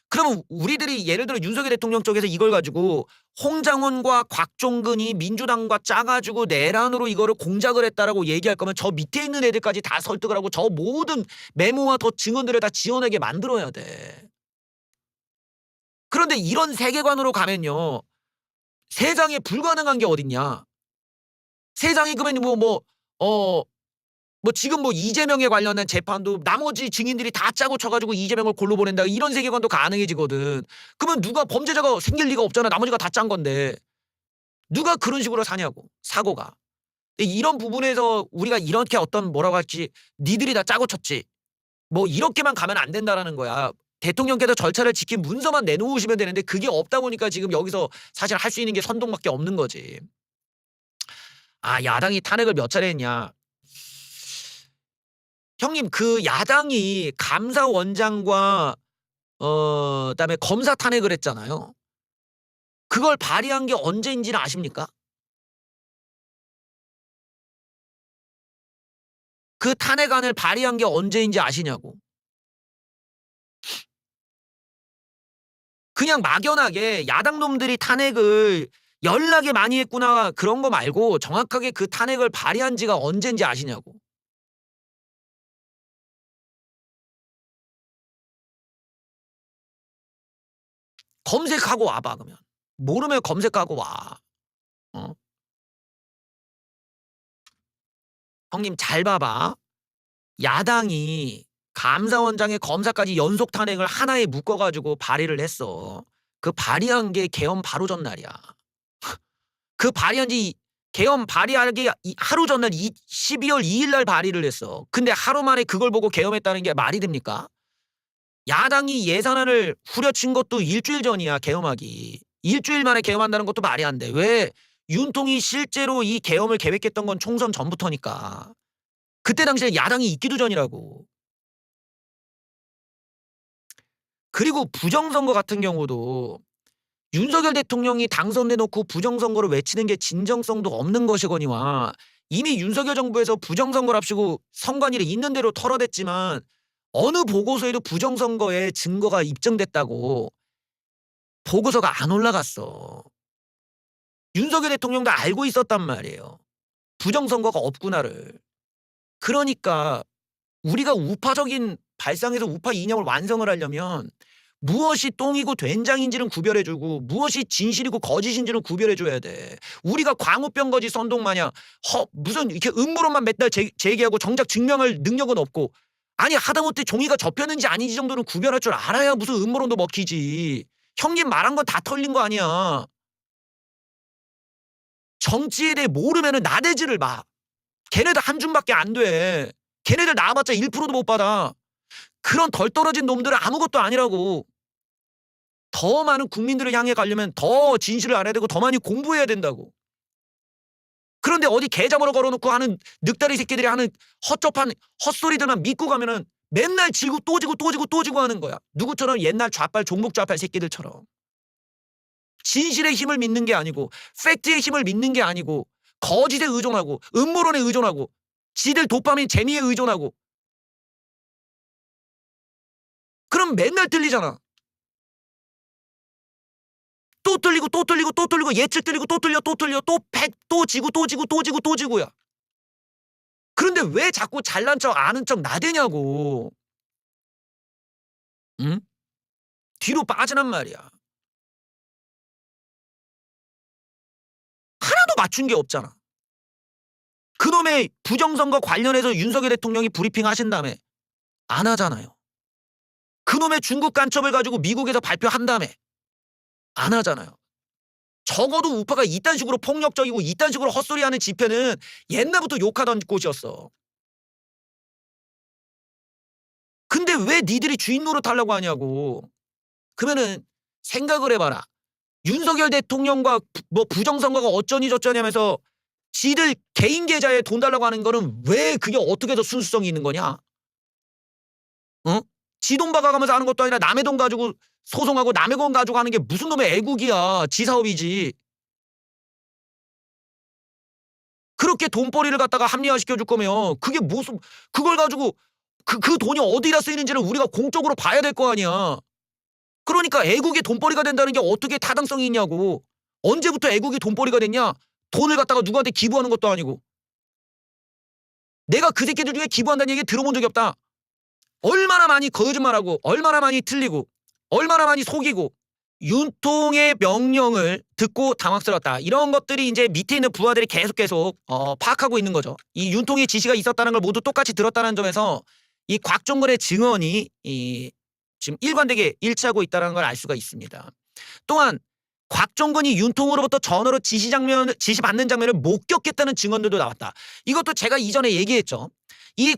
그러면 우리들이 예를 들어 윤석열 대통령 쪽에서 이걸 가지고 홍장훈과 곽종근이 민주당과 짜가지고 내란으로 이거를 공작을 했다라고 얘기할 거면 저 밑에 있는 애들까지 다 설득을 하고 저 모든 메모와 더 증언들을 다 지어내게 만들어야 돼. 그런데 이런 세계관으로 가면요. 세상에 불가능한 게 어딨냐. 세상에 그러면 지금 이재명에 관련된 재판도 나머지 증인들이 다 짜고 쳐가지고 이재명을 골로 보낸다 이런 세계관도 가능해지거든. 그러면 누가 범죄자가 생길 리가 없잖아. 나머지가 다 짠 건데. 누가 그런 식으로 사냐고. 사고가. 이런 부분에서 우리가 이렇게 뭐라고 할지 니들이 다 짜고 쳤지. 이렇게만 가면 안 된다라는 거야. 대통령께서 절차를 지킨 문서만 내놓으시면 되는데 그게 없다 보니까 지금 여기서 사실 할 수 있는 게 선동밖에 없는 거지. 야당이 탄핵을 몇 차례 했냐. 형님 그 야당이 감사원장과 그다음에 검사 탄핵을 했잖아요. 그걸 발의한 게 언제인지는 아십니까? 그 탄핵안을 발의한 게 언제인지 아시냐고. 그냥 막연하게 야당 놈들이 탄핵을 연락에 많이 했구나 그런 거 말고 정확하게 그 탄핵을 발의한 지가 언제인지 아시냐고. 검색하고 와봐 그러면. 모르면 검색하고 와. 형님 잘 봐봐. 야당이 감사원장의 검사까지 연속 탄핵을 하나에 묶어 가지고 발의를 했어. 그 발의한 게 계엄 바로 전날이야. 그 발의한 지 계엄 발의하기 하루 전날 12월 2일 날 발의를 했어. 근데 하루 만에 그걸 보고 계엄했다는 게 말이 됩니까? 야당이 예산안을 후려친 것도 일주일 전이야, 계엄하기. 일주일 만에 계엄한다는 것도 말이 안 돼. 왜? 윤통이 실제로 이 계엄을 계획했던 건 총선 전부터니까. 그때 당시에 야당이 있기도 전이라고. 그리고 부정선거 같은 경우도 윤석열 대통령이 당선돼 놓고 부정선거를 외치는 게 진정성도 없는 것이거니와 이미 윤석열 정부에서 부정선거를 앞두고 선관위를 있는 대로 털어댔지만 어느 보고서에도 부정선거에 증거가 입증됐다고 보고서가 안 올라갔어. 윤석열 대통령도 알고 있었단 말이에요. 부정선거가 없구나를. 그러니까 우리가 우파적인 발상에서 우파 이념을 완성을 하려면 무엇이 똥이고 된장인지는 구별해주고 무엇이 진실이고 거짓인지는 구별해줘야 돼. 우리가 광우병거지 선동마냥 무슨 이렇게 음모론만 맨날 제기하고 정작 증명할 능력은 없고 아니 하다못해 종이가 접혔는지 아닌지 정도는 구별할 줄 알아야 무슨 음모론도 먹히지. 형님 말한 건 다 털린 거 아니야. 정치에 대해 모르면은 나대지를 마. 걔네들 한 줌밖에 안 돼. 걔네들 나와봤자 1%도 못 받아. 그런 덜 떨어진 놈들은 아무것도 아니라고. 더 많은 국민들을 향해 가려면 더 진실을 알아야 되고 더 많이 공부해야 된다고. 그런데 어디 개 잡으러 걸어놓고 하는 늑다리 새끼들이 하는 헛접한 헛소리들만 믿고 가면은 맨날 지고 또 지고 또 지고 또 지고 하는 거야. 누구처럼 옛날 좌빨 종북 좌빨 새끼들처럼. 진실의 힘을 믿는 게 아니고 팩트의 힘을 믿는 게 아니고 거짓에 의존하고 음모론에 의존하고 지들 도파민 재미에 의존하고 그럼 맨날 틀리잖아. 또 틀리고 또 틀리고 또 틀리고 예측 틀리고 또 틀려 또 틀려 또 지고 또 지고 또 지고 또 지고야. 그런데 왜 자꾸 잘난 척 아는 척 나대냐고. 응? 뒤로 빠지란 말이야. 하나도 맞춘 게 없잖아. 그놈의 부정선거 관련해서 윤석열 대통령이 브리핑 하신 다음에 안 하잖아요. 그놈의 중국 간첩을 가지고 미국에서 발표한 다음에 안 하잖아요. 적어도 우파가 이딴 식으로 폭력적이고 이딴 식으로 헛소리하는 집회는 옛날부터 욕하던 곳이었어. 근데 왜 니들이 주인 노릇하려고 하냐고. 그러면은 생각을 해봐라. 윤석열 대통령과 뭐 부정선거가 어쩌니 저쩌니 하면서 지들 개인 계좌에 돈 달라고 하는 거는 왜 그게 어떻게 더 순수성이 있는 거냐? 어? 지 돈 박아가면서 하는 것도 아니라 남의 돈 가지고 소송하고 남의 돈 가지고 하는 게 무슨 놈의 애국이야. 지 사업이지. 그렇게 돈벌이를 갖다가 합리화시켜 줄 거면 그게 무슨 그걸 가지고 그 돈이 어디다 쓰이는지를 우리가 공적으로 봐야 될 거 아니야. 그러니까 애국이 돈벌이가 된다는 게 어떻게 타당성이 있냐고. 언제부터 애국이 돈벌이가 됐냐? 돈을 갖다가 누구한테 기부하는 것도 아니고. 내가 그 새끼들 중에 기부한다는 얘기 들어본 적이 없다. 얼마나 많이 거짓말하고 얼마나 많이 틀리고 얼마나 많이 속이고 윤통의 명령을 듣고 당황스럽다. 이런 것들이 이제 밑에 있는 부하들이 계속 파악하고 있는 거죠. 이 윤통의 지시가 있었다는 걸 모두 똑같이 들었다는 점에서 이 곽종근의 증언이 지금 일관되게 일치하고 있다는 걸 알 수가 있습니다. 또한 곽종근이 윤통으로부터 전화로 지시 받는 장면을 목격했다는 증언들도 나왔다. 이것도 제가 이전에 얘기했죠. 이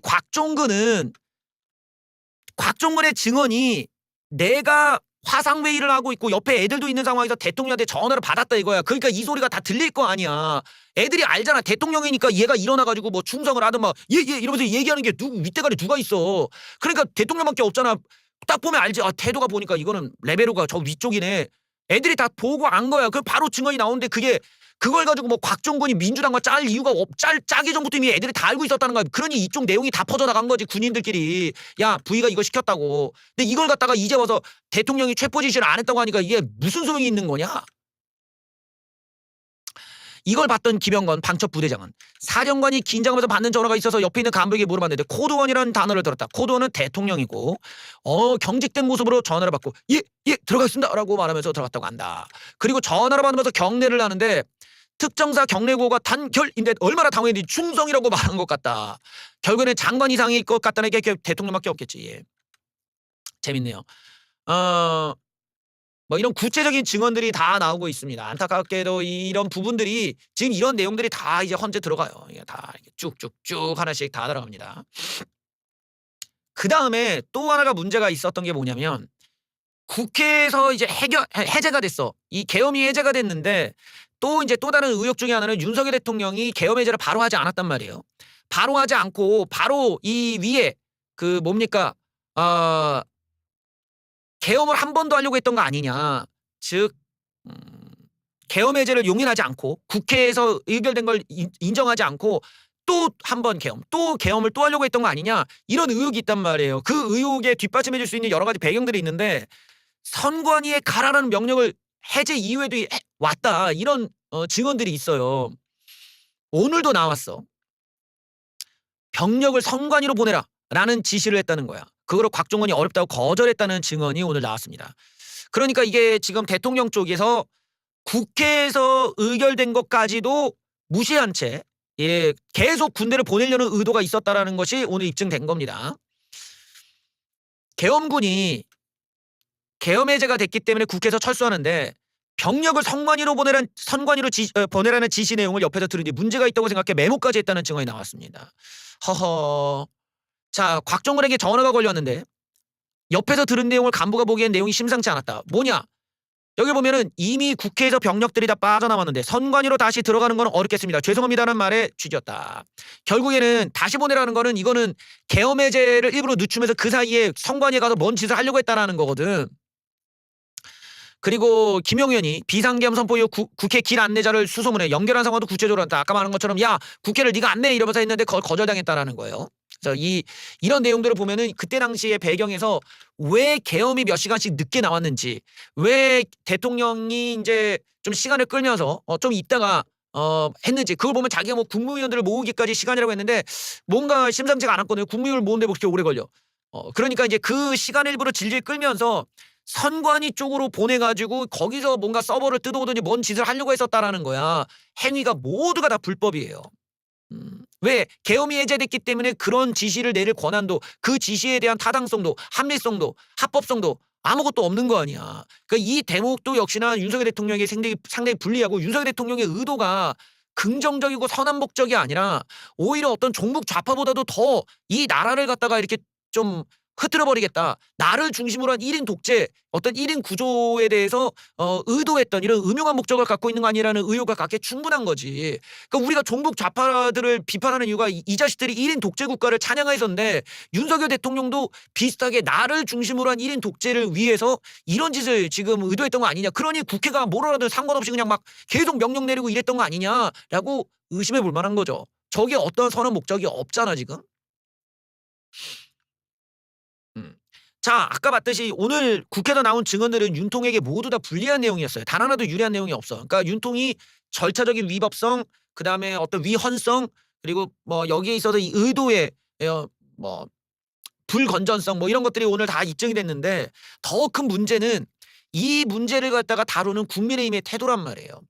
곽종근의 증언이 내가 화상회의를 하고 있고 옆에 애들도 있는 상황에서 대통령한테 전화를 받았다 이거야. 그러니까 이 소리가 다 들릴 거 아니야. 애들이 알잖아. 대통령이니까 얘가 일어나가지고 뭐 충성을 하든 막 예 이러면서 얘기하는 게 윗대가리 누가 있어. 그러니까 대통령밖에 없잖아. 딱 보면 알지. 아 태도가 보니까 이거는 레벨로가 저 위쪽이네. 애들이 다 보고 안 거야. 그 바로 증언이 나오는데 그걸 가지고 뭐 곽종근이 민주당과 짤 이유가 짜기 전부터 이미 애들이 다 알고 있었다는 거야. 그러니 이쪽 내용이 다 퍼져나간 거지. 군인들끼리. 야 부위가 이거 시켰다고. 근데 이걸 갖다가 이제 와서 대통령이 체포 지시를 안 했다고 하니까 이게 무슨 소용이 있는 거냐. 이걸 봤던 김영건 방첩 부대장은 사령관이 긴장하면서 받는 전화가 있어서 옆에 있는 간부에게 물어봤는데 코드원이라는 단어를 들었다. 코드원은 대통령이고 경직된 모습으로 전화를 받고 예 들어가겠습니다 라고 말하면서 들어갔다고 한다. 그리고 전화를 받으면서 경례를 하는데 특정사 경례고가 단결인데 얼마나 당황했는지 충성이라고 말한 것 같다. 결국에는 장관 이상일 것 같다는 게 대통령밖에 없겠지. 예. 재밌네요. 뭐 이런 구체적인 증언들이 다 나오고 있습니다. 안타깝게도 이런 부분들이 지금 이런 내용들이 다 이제 헌재 들어가요. 이게 다 이렇게 쭉쭉쭉 하나씩 다 들어갑니다. 그다음에 또 하나가 문제가 있었던 게 뭐냐면 국회에서 이제 해제가 됐어. 이 계엄이 해제가 됐는데 또 이제 또 다른 의혹 중에 하나는 윤석열 대통령이 계엄 해제를 바로 하지 않았단 말이에요. 바로 하지 않고 바로 이 위에 그 뭡니까? 계엄을 한 번 더 하려고 했던 거 아니냐. 즉 계엄 해제를 용인하지 않고 국회에서 의결된 걸 인정하지 않고 또 한 번 계엄, 또 계엄을 또 하려고 했던 거 아니냐. 이런 의혹이 있단 말이에요. 그 의혹에 뒷받침해 줄 수 있는 여러 가지 배경들이 있는데 선관위에 가라는 명령을 해제 이후에도 왔다. 이런 증언들이 있어요. 오늘도 나왔어. 병력을 선관위로 보내라라는 지시를 했다는 거야. 그거를 곽종원이 어렵다고 거절했다는 증언이 오늘 나왔습니다. 그러니까 이게 지금 대통령 쪽에서 국회에서 의결된 것까지도 무시한 채 계속 군대를 보내려는 의도가 있었다라는 것이 오늘 입증된 겁니다. 계엄군이 계엄 해제가 됐기 때문에 국회에서 철수하는데 병력을 선관위로 보내라는 지시 내용을 옆에서 들으니 문제가 있다고 생각해 메모까지 했다는 증언이 나왔습니다. 허허. 자, 곽종근에게 전화가 걸렸는데 옆에서 들은 내용을 간부가 보기엔 내용이 심상치 않았다. 뭐냐? 여기 보면은 이미 국회에서 병력들이 다 빠져나왔는데 선관위로 다시 들어가는 건 어렵겠습니다. 죄송합니다라는 말에 취지였다. 결국에는 다시 보내라는 거는 이거는 계엄 해제를 일부러 늦추면서 그 사이에 선관위에 가서 뭔 짓을 하려고 했다라는 거거든. 그리고 김용 의원이 비상계엄 선포 이후 국회 길 안내자를 수소문해 연결한 상황도 구체적으로 한다. 아까 말한 것처럼 야 국회를 네가 안내 이러면서 했는데 거절당했다라는 거예요. 그래서 이런 내용들을 보면은 그때 당시의 배경에서 왜 계엄이 몇 시간씩 늦게 나왔는지, 왜 대통령이 이제 좀 시간을 끌면서 좀 있다가 했는지 그걸 보면 자기가 뭐 국무위원들을 모으기까지 시간이라고 했는데 뭔가 심상치가 않았거든요. 국무위원을 모으는데 뭐 그렇게 오래 걸려. 그러니까 이제 그 시간을 일부러 질질 끌면서 선관위 쪽으로 보내가지고 거기서 뭔가 서버를 뜯어오더니 뭔 짓을 하려고 했었다라는 거야. 행위가 모두가 다 불법이에요. 왜? 계엄이 해제됐기 때문에 그런 지시를 내릴 권한도 그 지시에 대한 타당성도 합리성도 합법성도 아무것도 없는 거 아니야. 그러니까 이 대목도 역시나 윤석열 대통령에게 상당히 불리하고 윤석열 대통령의 의도가 긍정적이고 선한 목적이 아니라 오히려 어떤 종북 좌파보다도 더 이 나라를 갖다가 이렇게 좀 흐트러버리겠다. 나를 중심으로 한 1인 독재, 어떤 1인 구조에 대해서 의도했던 이런 음흉한 목적을 갖고 있는 거 아니라는 의혹을 갖기에 충분한 거지. 그러니까 우리가 종북 좌파들을 비판하는 이유가 이 자식들이 1인 독재 국가를 찬양해서인데 윤석열 대통령도 비슷하게 나를 중심으로 한 1인 독재를 위해서 이런 짓을 지금 의도했던 거 아니냐. 그러니 국회가 뭐라 하든 상관없이 그냥 막 계속 명령 내리고 이랬던 거 아니냐라고 의심해 볼 만한 거죠. 저게 어떤 선한 목적이 없잖아 지금. 자, 아까 봤듯이 오늘 국회에서 나온 증언들은 윤통에게 모두 다 불리한 내용이었어요. 단 하나도 유리한 내용이 없어. 그러니까 윤통이 절차적인 위법성, 그다음에 어떤 위헌성, 그리고 뭐 여기에 있어서 이 의도의 뭐 불건전성 뭐 이런 것들이 오늘 다 입증이 됐는데 더 큰 문제는 이 문제를 갖다가 다루는 국민의힘의 태도란 말이에요.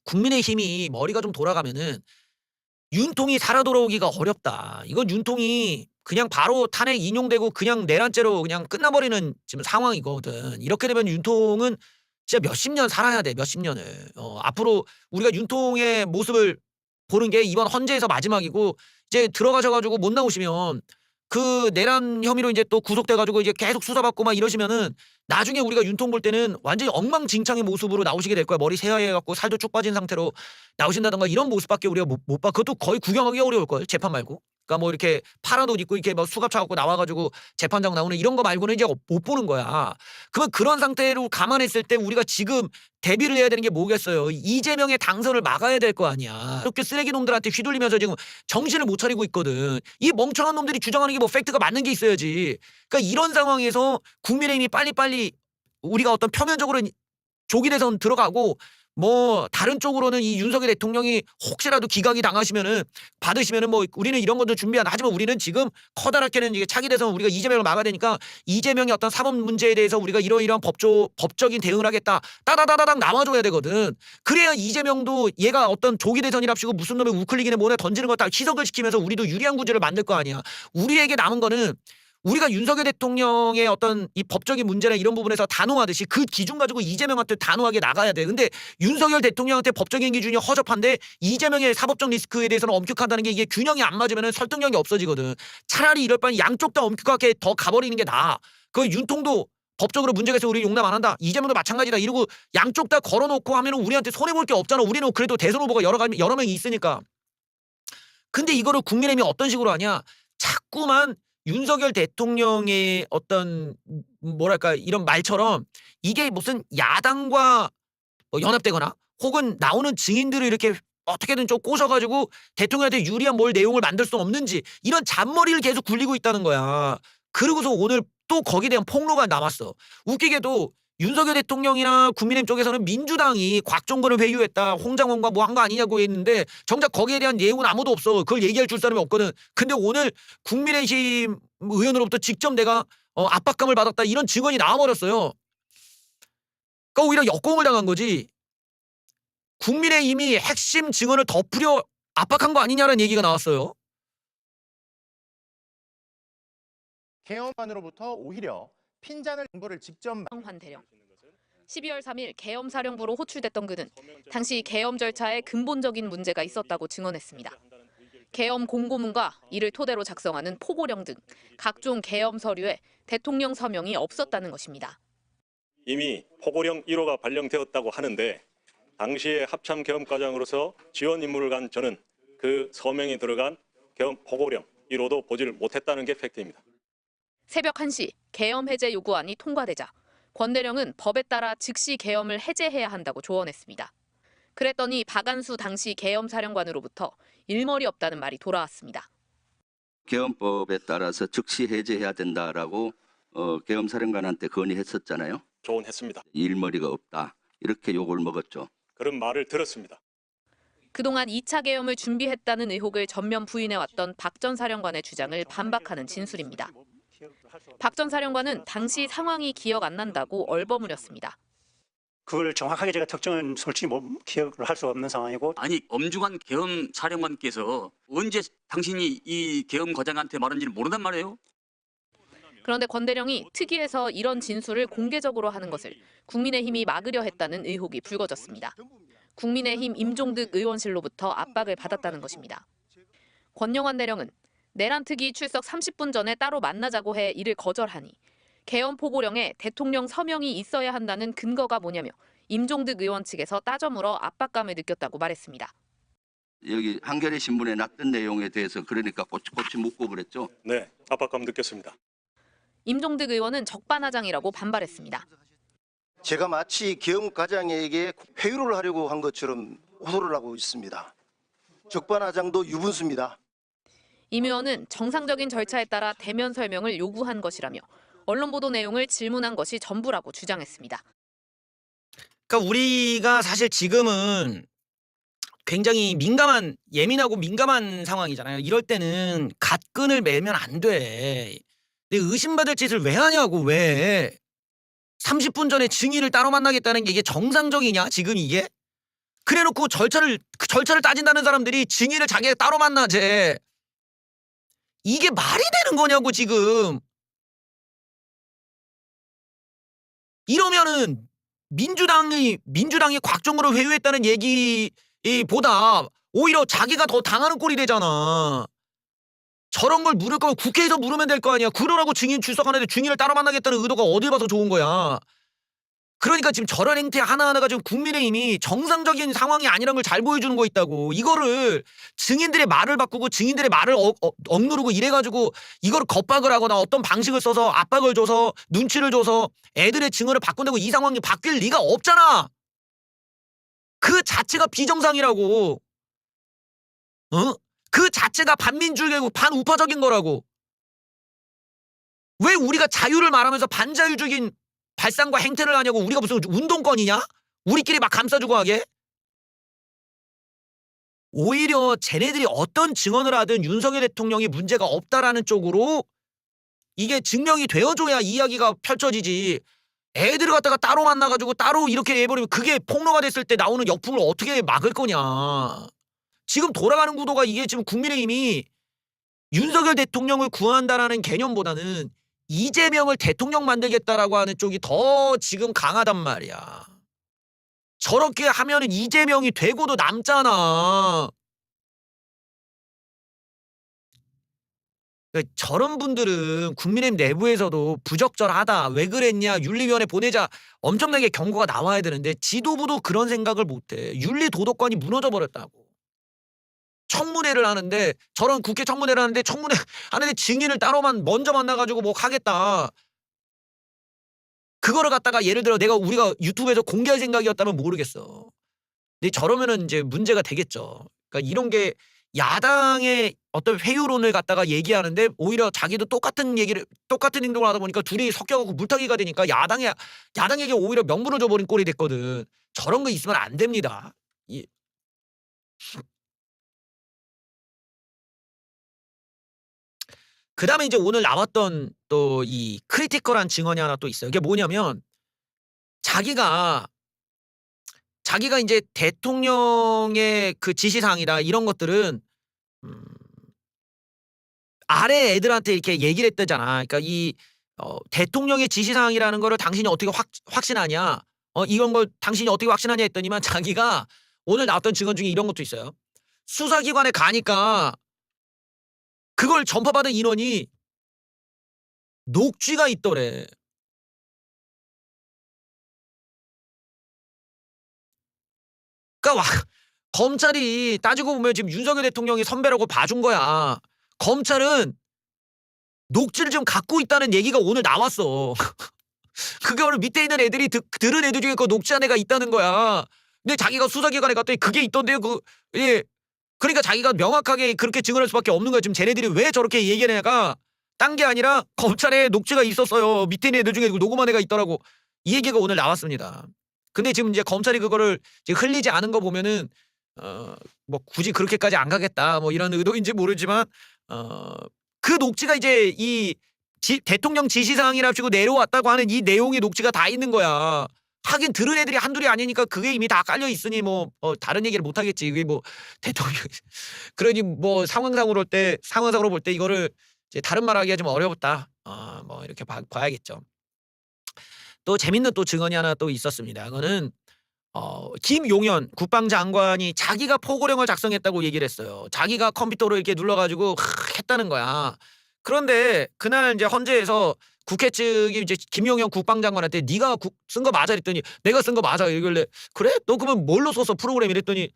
국민의힘이 머리가 좀 돌아가면은 윤통이 살아 돌아오기가 어렵다. 이건 윤통이 그냥 바로 탄핵 인용되고 그냥 내란죄로 그냥 끝나버리는 지금 상황이거든. 이렇게 되면 윤통은 진짜 몇십 년 살아야 돼. 몇십 년을. 앞으로 우리가 윤통의 모습을 보는 게 이번 헌재에서 마지막이고 이제 들어가셔가지고 못 나오시면 그 내란 혐의로 이제 또 구속돼가지고 이제 계속 수사받고 막 이러시면은 나중에 우리가 윤통 볼 때는 완전히 엉망진창의 모습으로 나오시게 될 거야. 머리 새하얘갖고 살도 쭉 빠진 상태로 나오신다던가 이런 모습밖에 우리가 못 봐. 그것도 거의 구경하기 어려울 걸. 재판 말고. 그러니까 뭐 이렇게 파란 옷 입고 이렇게 뭐 수갑차 갖고 나와가지고 재판장 나오는 이런 거 말고는 이제 못 보는 거야. 그러면 그런 상태로 감안했을 때 우리가 지금 대비를 해야 되는 게 뭐겠어요. 이재명의 당선을 막아야 될 거 아니야. 이렇게 쓰레기 놈들한테 휘둘리면서 지금 정신을 못 차리고 있거든. 이 멍청한 놈들이 주장하는 게 뭐 팩트가 맞는 게 있어야지. 그러니까 이런 상황에서 국민의힘이 빨리빨리 우리가 어떤 표면적으로 족이 돼서 들어가고 뭐 다른 쪽으로는 이 윤석열 대통령이 혹시라도 기각이 당하시면은 받으시면은 뭐 우리는 이런 것도 준비한다. 하지만 우리는 지금 커다랗게는 이게 차기 대선 우리가 이재명을 막아야 되니까 이재명의 어떤 사법 문제에 대해서 우리가 이러이러한 법적인 대응을 하겠다. 따다다다닥 나와줘야 되거든. 그래야 이재명도 얘가 어떤 조기 대선이랍시고 무슨 놈의 우클릭이네 뭐네 던지는 거 다 희석을 시키면서 우리도 유리한 구조를 만들 거 아니야. 우리에게 남은 거는 우리가 윤석열 대통령의 어떤 이 법적인 문제나 이런 부분에서 단호하듯이 그 기준 가지고 이재명한테 단호하게 나가야 돼. 근데 윤석열 대통령한테 법적인 기준이 허접한데 이재명의 사법적 리스크에 대해서는 엄격하다는 게 이게 균형이 안 맞으면 설득력이 없어지거든. 차라리 이럴 바엔 양쪽 다 엄격하게 더 가버리는 게 나아. 그 윤통도 법적으로 문제가 있어 우리 용납 안 한다. 이재명도 마찬가지다. 이러고 양쪽 다 걸어놓고 하면은 우리한테 손해볼 게 없잖아. 우리는 그래도 대선 후보가 여러 명이 있으니까. 근데 이거를 국민의힘이 어떤 식으로 하냐. 자꾸만 윤석열 대통령의 어떤 뭐랄까 이런 말처럼 이게 무슨 야당과 뭐 연합되거나 혹은 나오는 증인들을 이렇게 어떻게든 좀 꼬셔가지고 대통령한테 유리한 뭘 내용을 만들 수 없는지 이런 잔머리를 계속 굴리고 있다는 거야. 그러고서 오늘 또 거기에 대한 폭로가 남았어. 웃기게도 윤석열 대통령이나 국민의힘 쪽에서는 민주당이 곽종근을 회유했다. 홍장원과 뭐 한 거 아니냐고 했는데 정작 거기에 대한 내용은 아무도 없어. 그걸 얘기할 줄 사람이 없거든. 근데 오늘 국민의힘 의원으로부터 직접 내가 압박감을 받았다. 이런 증언이 나와버렸어요. 그러니까 오히려 역공을 당한 거지. 국민의힘이 핵심 증언을 덮으려 압박한 거 아니냐라는 얘기가 나왔어요. 계엄안으로부터 오히려 핀잔을 정보를 직접 황대령 12월 3일 계엄 사령부로 호출됐던 그는 당시 계엄 절차에 근본적인 문제가 있었다고 증언했습니다. 계엄 공고문과 이를 토대로 작성하는 포고령 등 각종 계엄 서류에 대통령 서명이 없었다는 것입니다. 이미 포고령 1호가 발령되었다고 하는데 당시에 합참 계엄 과장으로서 지원 임무를 간 저는 그 서명이 들어간 계엄 포고령 1호도 보지를 못했다는 게 팩트입니다. 새벽 1시 계엄 해제 요구안이 통과되자 권대령은 법에 따라 즉시 계엄을 해제해야 한다고 조언했습니다. 그랬더니 박안수 당시 계엄 사령관으로부터 일머리 없다는 말이 돌아왔습니다. 계엄법에 따라서 즉시 해제해야 된다라고 계엄 사령관한테 건의했었잖아요. 조언했습니다. 일머리가 없다. 이렇게 욕을 먹었죠. 그런 말을 들었습니다. 그동안 2차 계엄을 준비했다는 의혹을 전면 부인해왔던 박 전 사령관의 주장을 반박하는 진술입니다. 박 전 사령관은 당시 상황이 기억 안 난다고 얼버무렸습니다. 그걸 정확하게 제가 특정은 솔직히 기억을 할 수 없는 상황이고. 아니 엄중한 계엄 사령관께서 언제 당신이 이 계엄 과장한테 말한지를 모른단 말이에요? 그런데 권대령이 특위에서 이런 진술을 공개적으로 하는 것을 국민의힘이 막으려 했다는 의혹이 불거졌습니다. 국민의힘 임종득 의원실로부터 압박을 받았다는 것입니다. 권영환 대령은 내란 특위 출석 30분 전에 따로 만나자고 해 이를 거절하니 계엄 포고령에 대통령 서명이 있어야 한다는 근거가 뭐냐며 임종득 의원 측에서 따져 물어 압박감을 느꼈다고 말했습니다. 여기 한겨레 신문에 났던 내용에 대해서 그러니까 꼬치꼬치 묻고 그랬죠. 네, 압박감 느꼈습니다. 임종득 의원은 적반하장이라고 반발했습니다. 제가 마치 계엄 과장에게 회유를 하려고 한 것처럼 호소를 하고 있습니다. 적반하장도 유분수입니다. 임 의원은 정상적인 절차에 따라 대면 설명을 요구한 것이라며 언론 보도 내용을 질문한 것이 전부라고 주장했습니다. 그러니까 우리가 사실 지금은 굉장히 예민하고 민감한 상황이잖아요. 이럴 때는 갓끈을 매면 안 돼. 근데 의심받을 짓을 왜 하냐고 왜. 30분 전에 증인을 따로 만나겠다는 게 이게 정상적이냐 지금 이게? 그래놓고 절차를 따진다는 사람들이 증인을 자기가 따로 만나재. 이게 말이 되는 거냐고 지금. 이러면은 민주당이 곽종근을 회유했다는 얘기보다 오히려 자기가 더 당하는 꼴이 되잖아. 저런 걸 물을 거면 국회에서 물으면 될 거 아니야. 그러라고 증인 출석하는데 증인을 따로 만나겠다는 의도가 어딜 봐서 좋은 거야. 그러니까 지금 저런 행태 하나하나가 지금 국민의힘이 정상적인 상황이 아니라는 걸 잘 보여주는 거 있다고. 이거를 증인들의 말을 바꾸고 증인들의 말을 억누르고 이래가지고 이거를 겁박을 하거나 어떤 방식을 써서 압박을 줘서 눈치를 줘서 애들의 증언을 바꾼다고 이 상황이 바뀔 리가 없잖아. 그 자체가 비정상이라고. 그 자체가 반민주의고 반우파적인 거라고. 왜 우리가 자유를 말하면서 반자유적인 발상과 행태를 하냐고. 우리가 무슨 운동권이냐? 우리끼리 막 감싸주고 하게? 오히려 쟤네들이 어떤 증언을 하든 윤석열 대통령이 문제가 없다라는 쪽으로 이게 증명이 되어줘야 이야기가 펼쳐지지. 애들을 갖다가 따로 만나가지고 따로 이렇게 해버리면 그게 폭로가 됐을 때 나오는 역풍을 어떻게 막을 거냐. 지금 돌아가는 구도가 이게 지금 국민의힘이 윤석열 대통령을 구한다라는 개념보다는 이재명을 대통령 만들겠다라고 하는 쪽이 더 지금 강하단 말이야. 저렇게 하면은 이재명이 되고도 남잖아. 그러니까 저런 분들은 국민의힘 내부에서도 부적절하다. 왜 그랬냐. 윤리위원회 보내자. 엄청나게 경고가 나와야 되는데 지도부도 그런 생각을 못해. 윤리 도덕관이 무너져 버렸다고. 청문회를 하는데 저런 국회 청문회를 하는데 청문회 하는데 증인을 따로만 먼저 만나가지고 뭐 하겠다. 그거를 갖다가 예를 들어 우리가 유튜브에서 공개할 생각이었다면 모르겠어. 근데 저러면은 이제 문제가 되겠죠. 그러니까 이런 게 야당의 어떤 회유론을 갖다가 얘기하는데 오히려 자기도 똑같은 행동을 하다 보니까 둘이 섞여갖고 물타기가 되니까 야당에게 오히려 명분을 줘버린 꼴이 됐거든. 저런 거 있으면 안 됩니다. 그 다음에 이제 오늘 나왔던 또 이 크리티컬한 증언이 하나 또 있어요. 이게 뭐냐면 자기가 이제 대통령의 그 지시사항이다 이런 것들은 아래 애들한테 이렇게 얘기를 했다잖아. 그러니까 대통령의 지시사항이라는 거를 당신이 어떻게 확신하냐? 이런 걸 당신이 어떻게 확신하냐 했더니만 자기가 오늘 나왔던 증언 중에 이런 것도 있어요. 수사기관에 가니까 그걸 전파받은 인원이 녹취가 있더래. 그러니까 검찰이 따지고 보면 지금 윤석열 대통령이 선배라고 봐준 거야. 검찰은 녹취를 좀 갖고 있다는 얘기가 오늘 나왔어. 그거를 밑에 있는 애들이 들은 애들 중에 그 녹취한 애가 있다는 거야. 근데 자기가 수사기관에 갔더니 그게 있던데요. 예. 그러니까 자기가 명확하게 그렇게 증언할 수밖에 없는 거야. 지금 쟤네들이 왜 저렇게 얘기하냐가 딴 게 아니라 검찰에 녹취가 있었어요. 밑에 있는 애들 중에 녹음한 애가 있더라고. 이 얘기가 오늘 나왔습니다. 근데 지금 이제 검찰이 그거를 지금 흘리지 않은 거 보면은 뭐 굳이 그렇게까지 안 가겠다 뭐 이런 의도인지 모르지만 그 녹취가 이제 대통령 지시사항이라고 내려왔다고 하는 이 내용의 녹취가 다 있는 거야. 하긴 들은 애들이 한둘이 아니니까 그게 이미 다 깔려 있으니 뭐 다른 얘기를 못 하겠지. 그게 뭐 대통령 그러니 뭐 상황상으로 볼 때 이거를 이제 다른 말하기가 좀 어렵다. 뭐 이렇게 봐야겠죠. 또 재밌는 또 증언이 하나 또 있었습니다. 그거는 김용현 국방장관이 자기가 포고령을 작성했다고 얘기를 했어요. 자기가 컴퓨터로 이렇게 눌러가지고 했다는 거야. 그런데 그날 이제 헌재에서 국회 측이 이제 김용현 국방장관한테 네가 쓴 거 맞아 그랬더니 내가 쓴 거 맞아 이러길래 그래? 너 그러면 뭘로 썼어 프로그램 이랬더니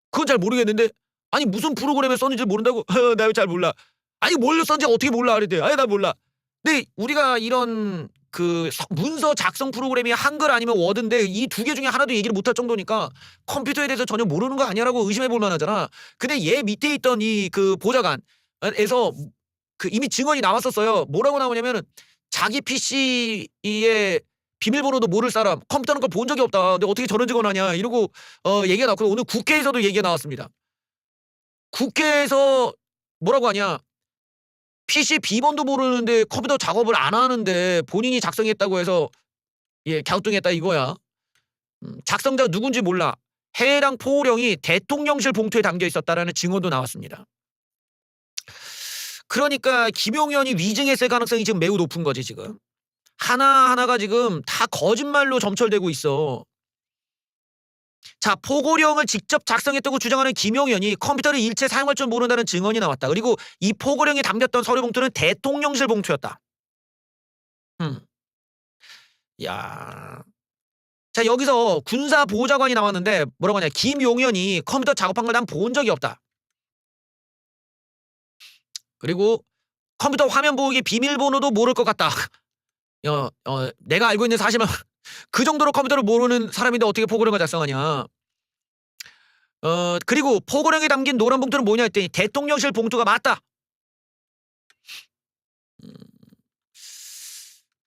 그건 잘 모르겠는데 아니 무슨 프로그램에 썼는지 모른다고? 나 잘 몰라. 아니 뭘로 썼는지 어떻게 몰라 그랬대. 아니 나 몰라. 근데 우리가 이런 그 문서 작성 프로그램이 한글 아니면 워드인데 이 두 개 중에 하나도 얘기를 못할 정도니까 컴퓨터에 대해서 전혀 모르는 거 아니야라고 의심해 볼 만하잖아. 근데 얘 밑에 있던 이 그 보좌관에서 그 이미 증언이 나왔었어요. 뭐라고 나오냐면은 자기 PC의 비밀번호도 모를 사람 컴퓨터는 걸 본 적이 없다. 근데 어떻게 저런 증언하냐 이러고 얘기가 나왔고 오늘 국회에서도 얘기가 나왔습니다. 국회에서 뭐라고 하냐. PC 비번도 모르는데 컴퓨터 작업을 안 하는데 본인이 작성했다고 해서 갸우뚱했다 이거야. 작성자 누군지 몰라. 해당 포고령이 대통령실 봉투에 담겨 있었다라는 증언도 나왔습니다. 그러니까 김용현이 위증했을 가능성이 지금 매우 높은 거지 지금. 하나하나가 지금 다 거짓말로 점철되고 있어. 자, 포고령을 직접 작성했다고 주장하는 김용현이 컴퓨터를 일체 사용할 줄 모른다는 증언이 나왔다. 그리고 이 포고령에 담겼던 서류 봉투는 대통령실 봉투였다. 야. 자, 여기서 군사보좌관이 나왔는데 뭐라고 하냐. 김용현이 컴퓨터 작업한 걸 난 본 적이 없다. 그리고 컴퓨터 화면 보호기 비밀번호도 모를 것 같다. 내가 알고 있는 사실만 그 정도로 컴퓨터를 모르는 사람인데 어떻게 포고령을 작성하냐. 그리고 포고령에 담긴 노란 봉투는 뭐냐 했더니 대통령실 봉투가 맞다.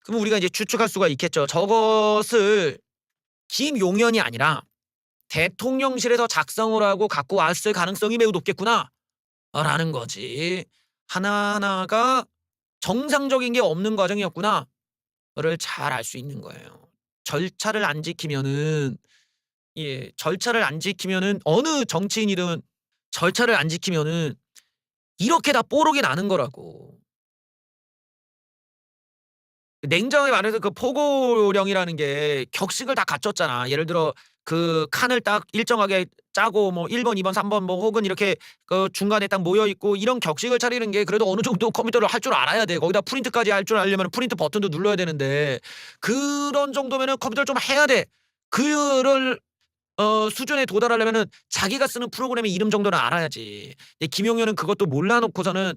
그럼 우리가 이제 추측할 수가 있겠죠. 저것을 김용현이 아니라 대통령실에서 작성을 하고 갖고 왔을 가능성이 매우 높겠구나 라는 거지. 하나하나가 정상적인 게 없는 과정이었구나 를 잘 알 수 있는 거예요. 절차를 안 지키면은 절차를 안 지키면은 어느 정치인이든 절차를 안 지키면은 이렇게 다 뽀록이 나는 거라고. 냉정하게 말해서 그 포고령이라는 게 격식을 다 갖췄잖아. 예를 들어 그 칸을 딱 일정하게 짜고 뭐 1번, 2번, 3번 뭐 혹은 이렇게 그 중간에 딱 모여 있고 이런 격식을 차리는 게 그래도 어느 정도 컴퓨터를 할 줄 알아야 돼. 거기다 프린트까지 할 줄 알려면 프린트 버튼도 눌러야 되는데 그런 정도면은 컴퓨터를 좀 해야 돼. 그를 수준에 도달하려면은 자기가 쓰는 프로그램의 이름 정도는 알아야지. 근데 김용현은 그것도 몰라놓고서는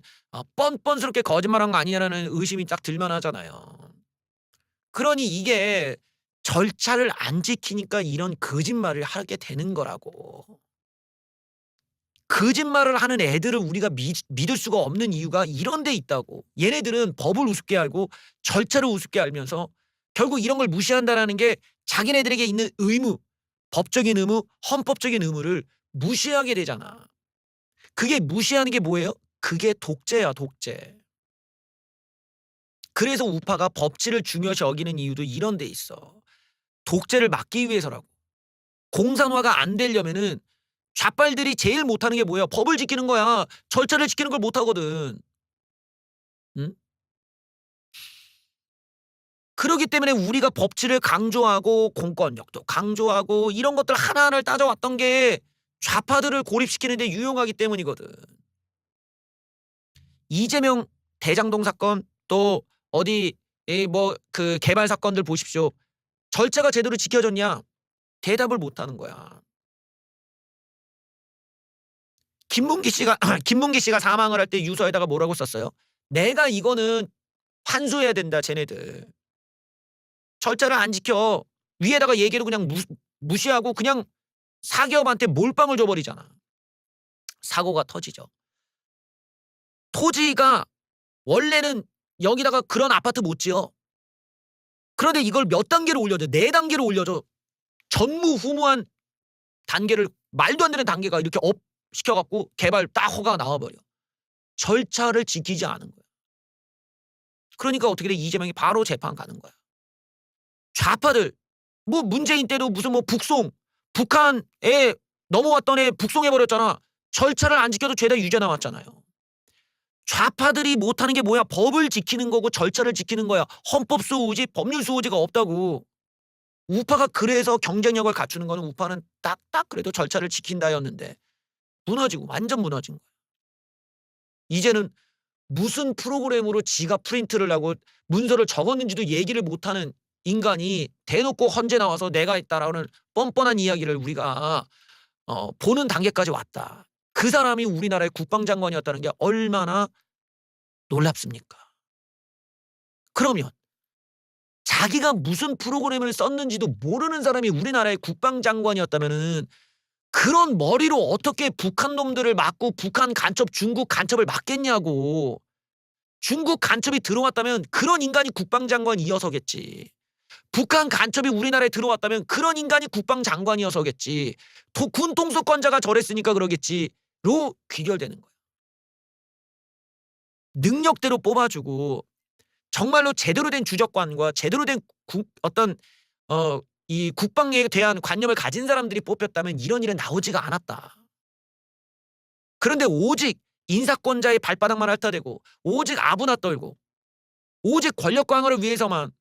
뻔뻔스럽게 거짓말한 거 아니냐라는 의심이 딱 들만 하잖아요. 그러니 이게 절차를 안 지키니까 이런 거짓말을 하게 되는 거라고. 거짓말을 하는 애들을 우리가 믿을 수가 없는 이유가 이런 데 있다고. 얘네들은 법을 우습게 알고 절차를 우습게 알면서 결국 이런 걸 무시한다라는 게 자기네들에게 있는 의무, 법적인 의무, 헌법적인 의무를 무시하게 되잖아. 그게 무시하는 게 뭐예요? 그게 독재야, 독재. 그래서 우파가 법치를 중요시 여기는 이유도 이런 데 있어. 독재를 막기 위해서라고. 공산화가 안 되려면은 좌빨들이 제일 못하는 게 뭐야? 법을 지키는 거야. 절차를 지키는 걸 못하거든. 응? 그렇기 때문에 우리가 법치를 강조하고 공권력도 강조하고 이런 것들 하나하나를 따져왔던 게 좌파들을 고립시키는 데 유용하기 때문이거든. 이재명 대장동 사건 또 어디 뭐 그 개발 사건들 보십시오. 절차가 제대로 지켜졌냐? 대답을 못 하는 거야. 김문기 씨가 사망을 할 때 유서에다가 뭐라고 썼어요? 내가 이거는 환수해야 된다, 쟤네들. 절차를 안 지켜. 위에다가 얘기를 그냥 무시하고 그냥 사기업한테 몰빵을 줘버리잖아. 사고가 터지죠. 토지가 원래는 여기다가 그런 아파트 못 지어. 그런데 이걸 몇 단계로 올려줘? 4단계로 올려줘. 전무후무한 단계를 말도 안 되는 단계가 이렇게 업 시켜갖고 개발 딱 허가가 나와버려. 절차를 지키지 않은 거야. 그러니까 어떻게 돼? 이재명이 바로 재판 가는 거야. 좌파들 뭐 문재인 때도 무슨 뭐 북송 북한에 넘어왔던 애 북송해버렸잖아. 절차를 안 지켜도 죄다 유죄 나왔잖아요. 좌파들이 못하는 게 뭐야? 법을 지키는 거고 절차를 지키는 거야. 헌법 수호지 법률 수호지가 없다고. 우파가 그래서 경쟁력을 갖추는 거는 우파는 딱딱 그래도 절차를 지킨다였는데 무너지고 완전 무너진 거야. 이제는 무슨 프로그램으로 지가 프린트를 하고 문서를 적었는지도 얘기를 못하는 인간이 대놓고 헌재 나와서 내가 있다라는 뻔뻔한 이야기를 우리가 보는 단계까지 왔다. 그 사람이 우리나라의 국방장관이었다는 게 얼마나 놀랍습니까? 그러면 자기가 무슨 프로그램을 썼는지도 모르는 사람이 우리나라의 국방장관이었다면은 그런 머리로 어떻게 북한 놈들을 막고 북한 간첩, 중국 간첩을 막겠냐고. 중국 간첩이 들어왔다면 그런 인간이 국방장관이어서겠지. 북한 간첩이 우리나라에 들어왔다면 그런 인간이 국방장관이어서겠지. 군 통수권자가 저랬으니까 그러겠지로 귀결되는 거야. 능력대로 뽑아주고 정말로 제대로 된 주적관과 제대로 된 어떤 이 국방에 대한 관념을 가진 사람들이 뽑혔다면 이런 일은 나오지가 않았다. 그런데 오직 인사권자의 발바닥만 핥아대고 오직 아부나 떨고 오직 권력 강화를 위해서만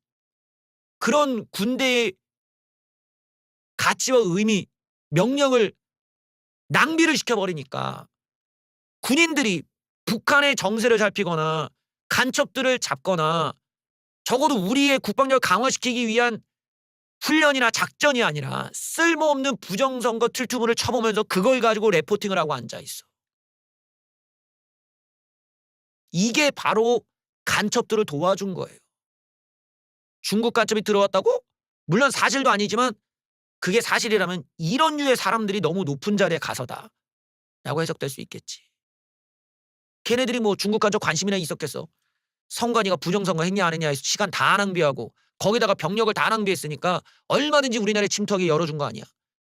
그런 군대의 가치와 의미, 명령을 낭비를 시켜버리니까 군인들이 북한의 정세를 살피거나 간첩들을 잡거나 적어도 우리의 국방력을 강화시키기 위한 훈련이나 작전이 아니라 쓸모없는 부정선거 틀투물을 쳐보면서 그걸 가지고 레포팅을 하고 앉아있어. 이게 바로 간첩들을 도와준 거예요. 중국 간첩이 들어왔다고? 물론 사실도 아니지만 그게 사실이라면 이런 류의 사람들이 너무 높은 자리에 가서다 라고 해석될 수 있겠지. 걔네들이 뭐 중국 간첩 관심이나 있었겠어. 성관이가 부정선거 했냐 안 했냐 해서 시간 다 낭비하고 거기다가 병력을 다 낭비했으니까 얼마든지 우리나라에 침투하게 열어준 거 아니야.